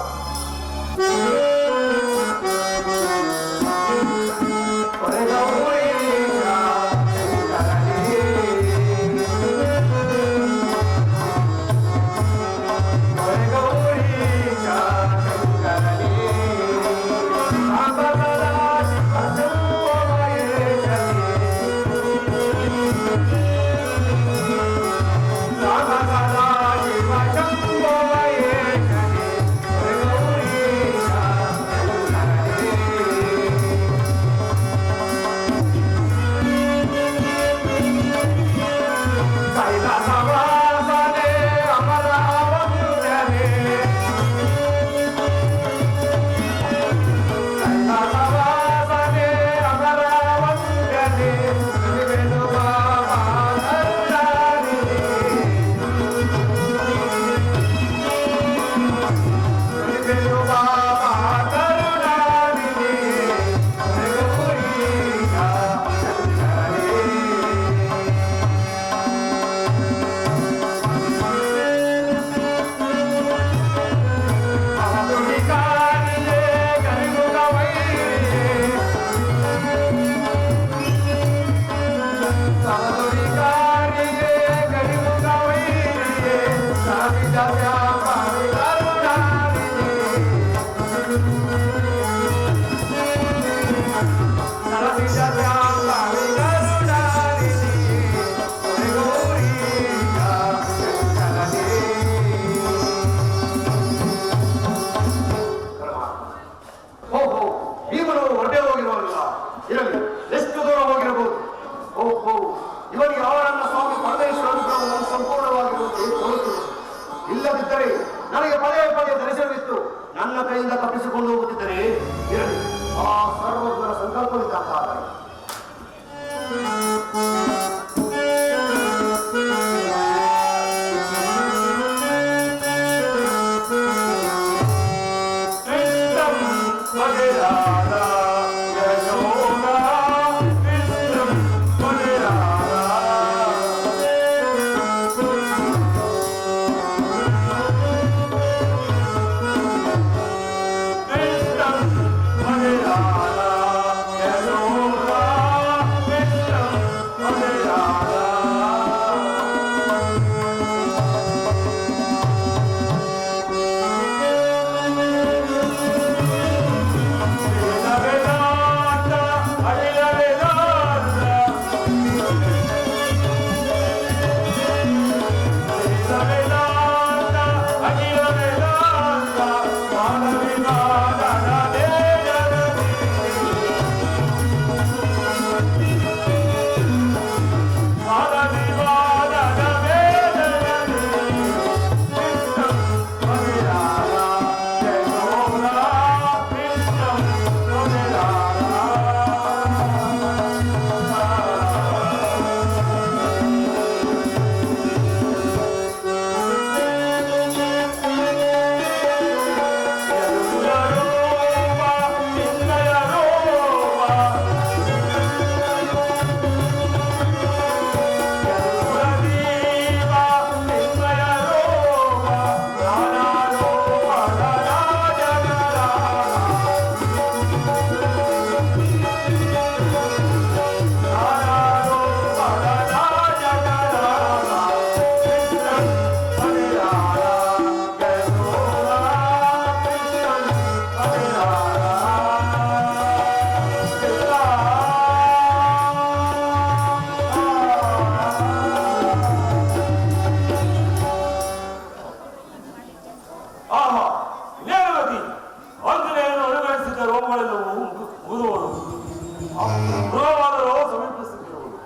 ಗೃಹವಾದರೂ ಸಮೀಪಿಸುತ್ತಿರುವುದು.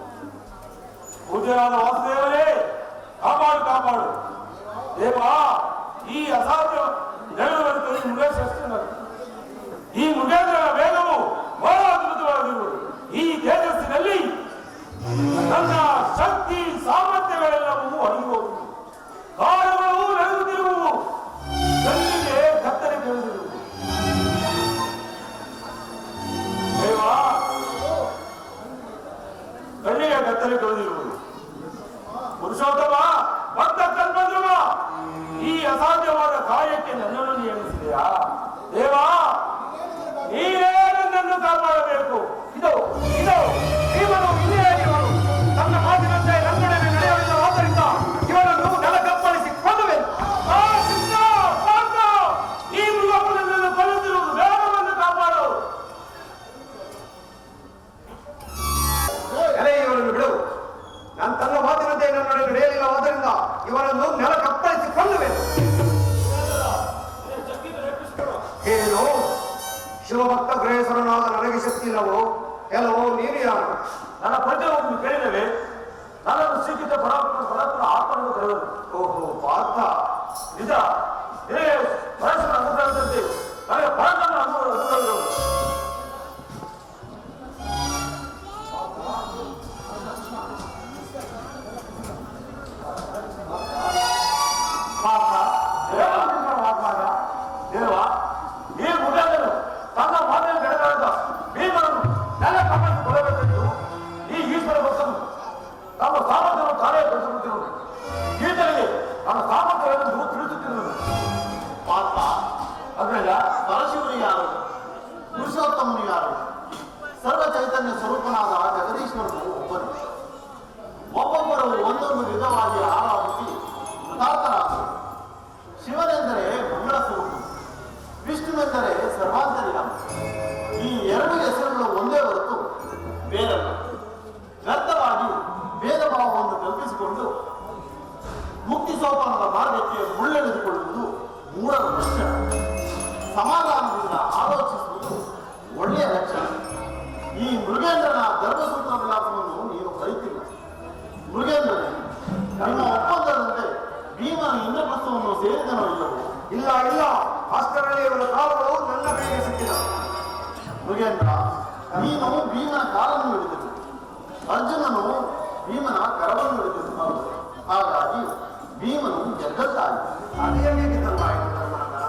ಪೂಜ್ಯರಾದ ವಾಸುದೇವರೇ, ಕಾಪಾಡು ಕಾಪಾಡು. ದೇವ, ಈ ಅಸಾಧ್ಯ ನೆರವೇರಿತು ಈ ಮೃಗೇಶ್ವರನ. ಈ ಮೃಗೇಂದ್ರನ ವೇಗವು ಬಹಳ ಅದ್ಭುತವಾಗಿರುವುದು. ಈ ತೇಜಸ್ಸಿನಲ್ಲಿ ನನ್ನ ಶಕ್ತಿ ಸಾಮರ್ಥ್ಯಗಳೆಲ್ಲವೂ ಅಡಗಿ ಹೋಗುವುದು. ಕಾಲುಗಳು ನಡೆಯುತ್ತಿರುವುದು, ಕಣ್ಣಿಗೆ ಕತ್ತರಿ ತಿಳಿದಿರುವುದು. ದೇವ, ಕಣ್ಣಿಗೆ ಕತ್ತರಿ ತಿಳಿದಿರುವುದು. ಪುರುಷೋತ್ತಮ, ಭಕ್ತ ಕಲ್ಪದ್ರಮ, ಈ ಅಸಾಧ್ಯವಾದ ಕಾರ್ಯಕ್ಕೆ ನನ್ನನ್ನು ನೇಮಿಸಿದೆಯಾ? ದೇವ, ನೀನೇ ನನ್ನನ್ನು ಕಾಪಾಡಬೇಕು. ಇದು ಇದು ಇವನು ಇಲ್ಲಿಯೇ ಇವನು ತನ್ನ ಮಾತಿನಂತೆ ನನ್ನೊಡನೆ ನಡೆಯಲಿಲ್ಲವಾದ್ದರಿಂದ ಇವನನ್ನು ನೆಲಕಪ್ಪಳಿಸಿ ಕೊಂದುವೆ. ಈ ಮೃಗವನ್ನು ಕೊಲ್ಲುತ್ತಿರುವುದು, ಬೇಗವನ್ನು ಕಾಪಾಡು. ಎಲೆ ಇವರನ್ನು ಬಿಡು. ನಾನು ತನ್ನ ಮಾತಿನಂತೆ ನನ್ನೊಡನೆ ನಡೆಯಲಿಲ್ಲವಾದ್ದರಿಂದ ಇವರನ್ನು ನೆಲ ಕಪ್ಪಳಿಸಿ ಕೊಂದುವೆ. ಏನು ಶಿವಭಕ್ತ ಗೃಹೇಶ್ವರನಾದ ನನಗೆ ಶಕ್ತಿ ಇಲ್ಲವೋ? ಕೆಲವು ನೀನು ಯಾರು? ನನ್ನ ಪ್ರಜೆಯನ್ನು ಕೇಳಿದರೆ ನನ್ನನ್ನು ಸಿಕ್ಕಿದ್ದ ಪರಾತ್ಮನ ಆತ್ಮವನ್ನು ಕರೆದರು. ಓಹೋ ಪಾರ್ಥ, ನಿಜ. ಪರಸ್ಪರ ಅನುಗ್ರಹದಂತೆ ನನಗೆ ಪರಾತ್ಮನ ಅನುಗ್ರಹವಿರುವುದು. ದೇವ, ಈ ಮುಖೇಂದ್ರನು ತನ್ನ ಮಾತಿನ ಕೆಳಗಾದ ಭೀಮನನ್ನು ನೆಲ ಕಪ್ಪಳಿಸಿ ಕೊಡಬೇಕೆಂದು ಈ ಈಶ್ವರ ಭಕ್ತನು ತಮ್ಮ ಸಾಮರ್ಥ್ಯವನ್ನು ತಾನೇ ಬೆಳೆಸುತ್ತಿರುವುದು. ಈತನಿಗೆ ನನ್ನ ಸಾಮರ್ಥ್ಯವನ್ನು ತಿಳಿಸುತ್ತಿರುವುದು. ಪಾರ್ಥ, ಅದ್ರಲ್ಲ ಪರಶಿವನು ಯಾರು? ಪುರುಷೋತ್ತಮನು ಯಾರು? ಸರ್ವ ಚೈತನ್ಯ ಸ್ವರೂಪನಾದ ಜಗದೀಶ್ವರನು ಒಬ್ಬನು. ಒಬ್ಬೊಬ್ಬರು ಒಂದೊಂದು ವಿಧವಾಗಿ ಆರಾಧಿಸಿ ಕೃತಾರ್ಥರಾದರು. ಶಿವನೆಂದರೆ ಮಂಗಳ ಸ್ವರೂಪ, ವಿಷ್ಣುವೆಂದರೆ ಸರ್ವಾಂತರ್ಯಾಮ. ಈ ಎರಡು ಹೆಸರುಗಳು ಒಂದೇ ಹೊರತು ಬೇರಲ್ಲ. ವ್ಯರ್ಥವಾಗಿ ಭೇದ ಭಾವವನ್ನು ಕಲ್ಪಿಸಿಕೊಂಡು ಮುಕ್ತಿ ಸೋಪಾನದ ಮಾರ್ಗಕ್ಕೆ ಮುಳ್ಳೆಳೆದುಕೊಳ್ಳುವುದು ಮೂಢರ ಲಕ್ಷಣ. ಸಮಾಧಾನದಿಂದ ಆಲೋಚಿಸುವುದು ಒಳ್ಳೆಯ ಲಕ್ಷಣ. ಈ ಮೃಗೇಂದ್ರನ ಧರ್ಮಸೂತ್ರ ವಿಲಾಸವನ್ನು ನೀನು ಕಲಿತಿಲ್ಲ. ಮೃಗೇಂದ್ರನೇ, ನಿಮ್ಮ ಒಪ್ಪಂದದಂತೆ ಭೀಮನ ಇಂದ್ರಪ್ರಸ್ಥವನ್ನು ಸೇರಿದನೋ ಇಲ್ಲವೋ? ಇಲ್ಲ ಇಲ್ಲ, ಅಷ್ಟರಲ್ಲಿ ಇವರ ಕಾಲಗಳು ನನ್ನ ಕೈಗೆ ಸಿಕ್ಕಿದ. ಮೃಗೇಂದ್ರ, ನೀನು ಭೀಮನ ಕಾಲನ್ನು ಹಿಡಿದನು, ಅರ್ಜುನನು ಭೀಮನ ಕರವನ್ನು ಹಿಡಿದನು. ಹಾಗಾಗಿ ಭೀಮನು ಗೆದ್ದದ್ದಾಗಿ. ಅದೇ ಹೇಗಿದ್ದಲ್ವಾಯಿತು ಧರ್ಮನಂದನ?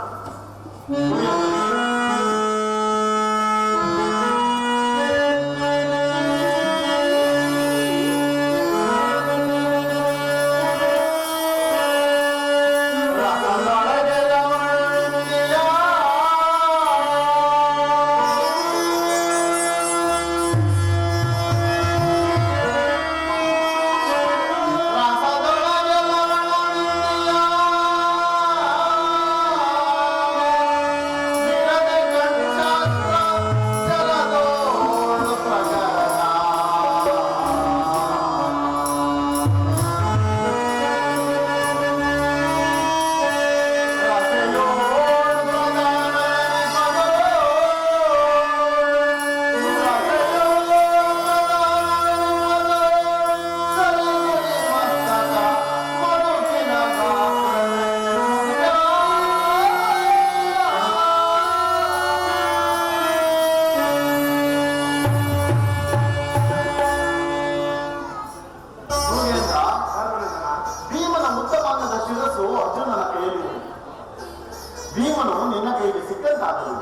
ಭೀಮನು ನಿನ್ನ ಕೈಗೆ ಸಿಕ್ಕಂತಾದರು.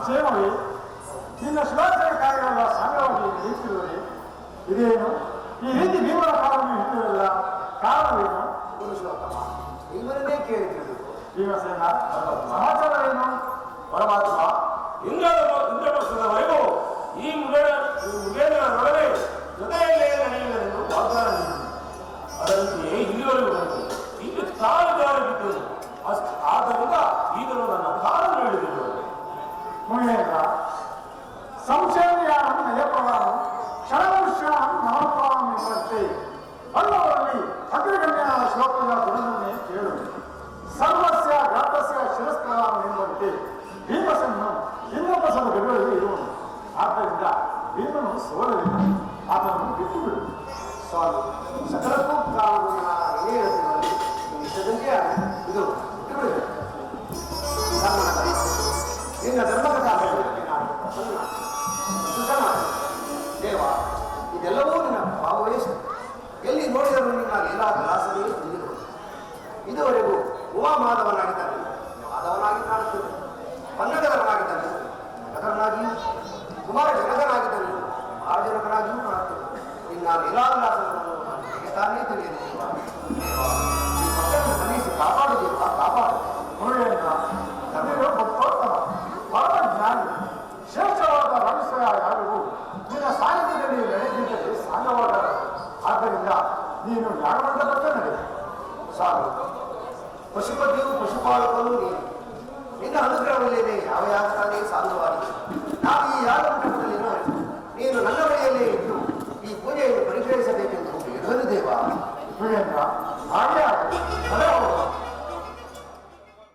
ಕ್ಷೇಮವೇ, ನಿನ್ನ ಶಿವಾಚಾರ ಕಾರ್ಯಗಳ ಸಂಗ್ರಹವಾಗಿ ನಿಂತಿರುವರೆ ಇದೇನು? ಈ ರೀತಿ ಭೀಮನ ಕಾಲವನ್ನು ಹಿಡಿದಿರಲ್ಲ, ಕಾರಣವೇನು? ಪುರುಷೋತ್ತಮ, ಇವರನ್ನೇ ಕೇಳಿ ತಿಳಿದು ಭೀಮಸೇನ, ಸಮಾಚಾರವೇನು? ಪರಮಾತ್ಮ, ಇಂದ್ರಪಕ್ಷದವರೆಗೂ ಈ ಮುಗೇಂದ್ರನೊಡನೆ ಜೊತೆಯಲ್ಲೇ ನಡೆಯುವುದೆಂದು ವಾಗ್ದಾನ ನೀಡಿದೆ. ಅದರಂತೆಯೇ ಇಲ್ಲಿವರೆಗೂ ಬಂತು. ಇಲ್ಲಿ ಕಾಲು ಬಿದ್ದನು. ಆದ್ದರಿಂದ ಈಗಲೂ ನನ್ನ ಕಾಲನ್ನು ಹಿಡಿದಿರುವುದು. ಮುಳ್ಳೇಂದ್ರ ಸಂಶಯಾನ ನಯಪ್ರಧಾನ ಕ್ಷಣಮನುಷ್ಯ ನವಪ್ರಾಣ ಎಂಬಂತೆ ಅಲ್ಲವರಲ್ಲಿ ಅಗ್ರಗಣ್ಯನಾದ ಶ್ಲೋಕದ ಗುಣವನ್ನೇ ಕೇಳು. ಸರ್ವಸ್ಯ ಗಾತ್ರಸ್ಯ ಶಿರಸ್ಕಾರ ಎಂಬಂತೆ ಭೀಮಸೇನ ಇಂದ್ರಪ್ರಸದ ಸೋಲವಿಲ್ಲ. ಆತನನ್ನು ಬಿಟ್ಟು ಬಿಡು. ಸ್ವಾಮಿ, ಸಕಲಕ್ಕೂ ಕಾರಣವನ್ನು ನಾನು ಏನೇ ಹೇಳ್ತೀನಲ್ಲಿ ಇಷ್ಟದಂತೆ ಇದು ಬಿಟ್ಟುಬಿಡಿದೆ. ನಿನ್ನ ಧರ್ಮಕಥಾ ಹೇಳುವುದಕ್ಕೆ ನಾನು ಪ್ರಸನ್ನ ದೇವ, ಇದೆಲ್ಲವೂ ನಿನ್ನ ಭಾವವಹಿಸು. ಎಲ್ಲಿ ನೋಡಿದರೂ ನಿನ್ನ ಲೀಲಾ ವಿಲಾಸವೇ ತಿಳಿದಿರುವುದು. ಇದುವರೆಗೂ ಉಮಾಮಾಧವನಾಗಿದ್ದಾನೆ, ಮಾಧವನಾಗಿ ಕಾಣುತ್ತದೆ. ಪನ್ನಗದವನಾಗಿದ್ದಾನೆ, ನಗರನಾಗಿಯೂ, ಕುಮಾರ ಜನಕನಾಗಿದ್ದಾನೆ, ಮಹಾಜನಕನಾಗಿಯೂ ಕಾಣುತ್ತದೆ. ನಿನ್ನ ಲೀಲಾ ವಿಲಾಸವನ್ನು ನನಗೆ ತಾನೇ ತಿಳಿಯಲಿಲ್ಲ. ಈ ಮಕ್ಕಳನ್ನು ಮನ್ನಿಸಿ ಕಾಪಾಡು ದೇವ, ಕಾಪಾಡು. ಮುರುಳೇಂದ್ರ, ನಮಗೆ ಭಕ್ತೋತ್ತಮ, ಪರಮ ಜ್ಞಾನಿ, ಶ್ರೇಷ್ಠವಾದ ರಹಸ್ಯ ಯಾರಿಗೂ ನಿನ್ನ ಸಾಹಿತ್ಯದಲ್ಲಿ ನಡೆದಿದ್ದರೆ ಸಾಂಗವಾಗಲ್ಲ. ಆದ್ದರಿಂದ ನೀನು ಯಾಗಮಂಡಲಕ್ಕೆ ನಡೆ. ಸಾಕು. ಪಶುಪತಿಯು ಪಶುಪಾಲಕನು ನೀನು. ನಿನ್ನ ಅನುಗ್ರಹವಿಲ್ಲದೆ ಯಾವ ಯಾಗತಾನೇ ಸಾಧುವಾಗಿದೆ. ನಾವು ಈ ಯಾಗ ಮಂಟಪದಲ್ಲಿರುವವರೆಗೂ ನೀನು ನನ್ನ ಬಳಿಯಲ್ಲೇ ಇದ್ದು ಈ ಪೂಜೆಯನ್ನು ಪರಿಗ್ರಹಿಸಬೇಕೆಂದು ಹೇಳುವುದು ದೇವ. ಮುರುಳೇಂದ್ರ, ಹಾಗೆ ಆಗಲಿ.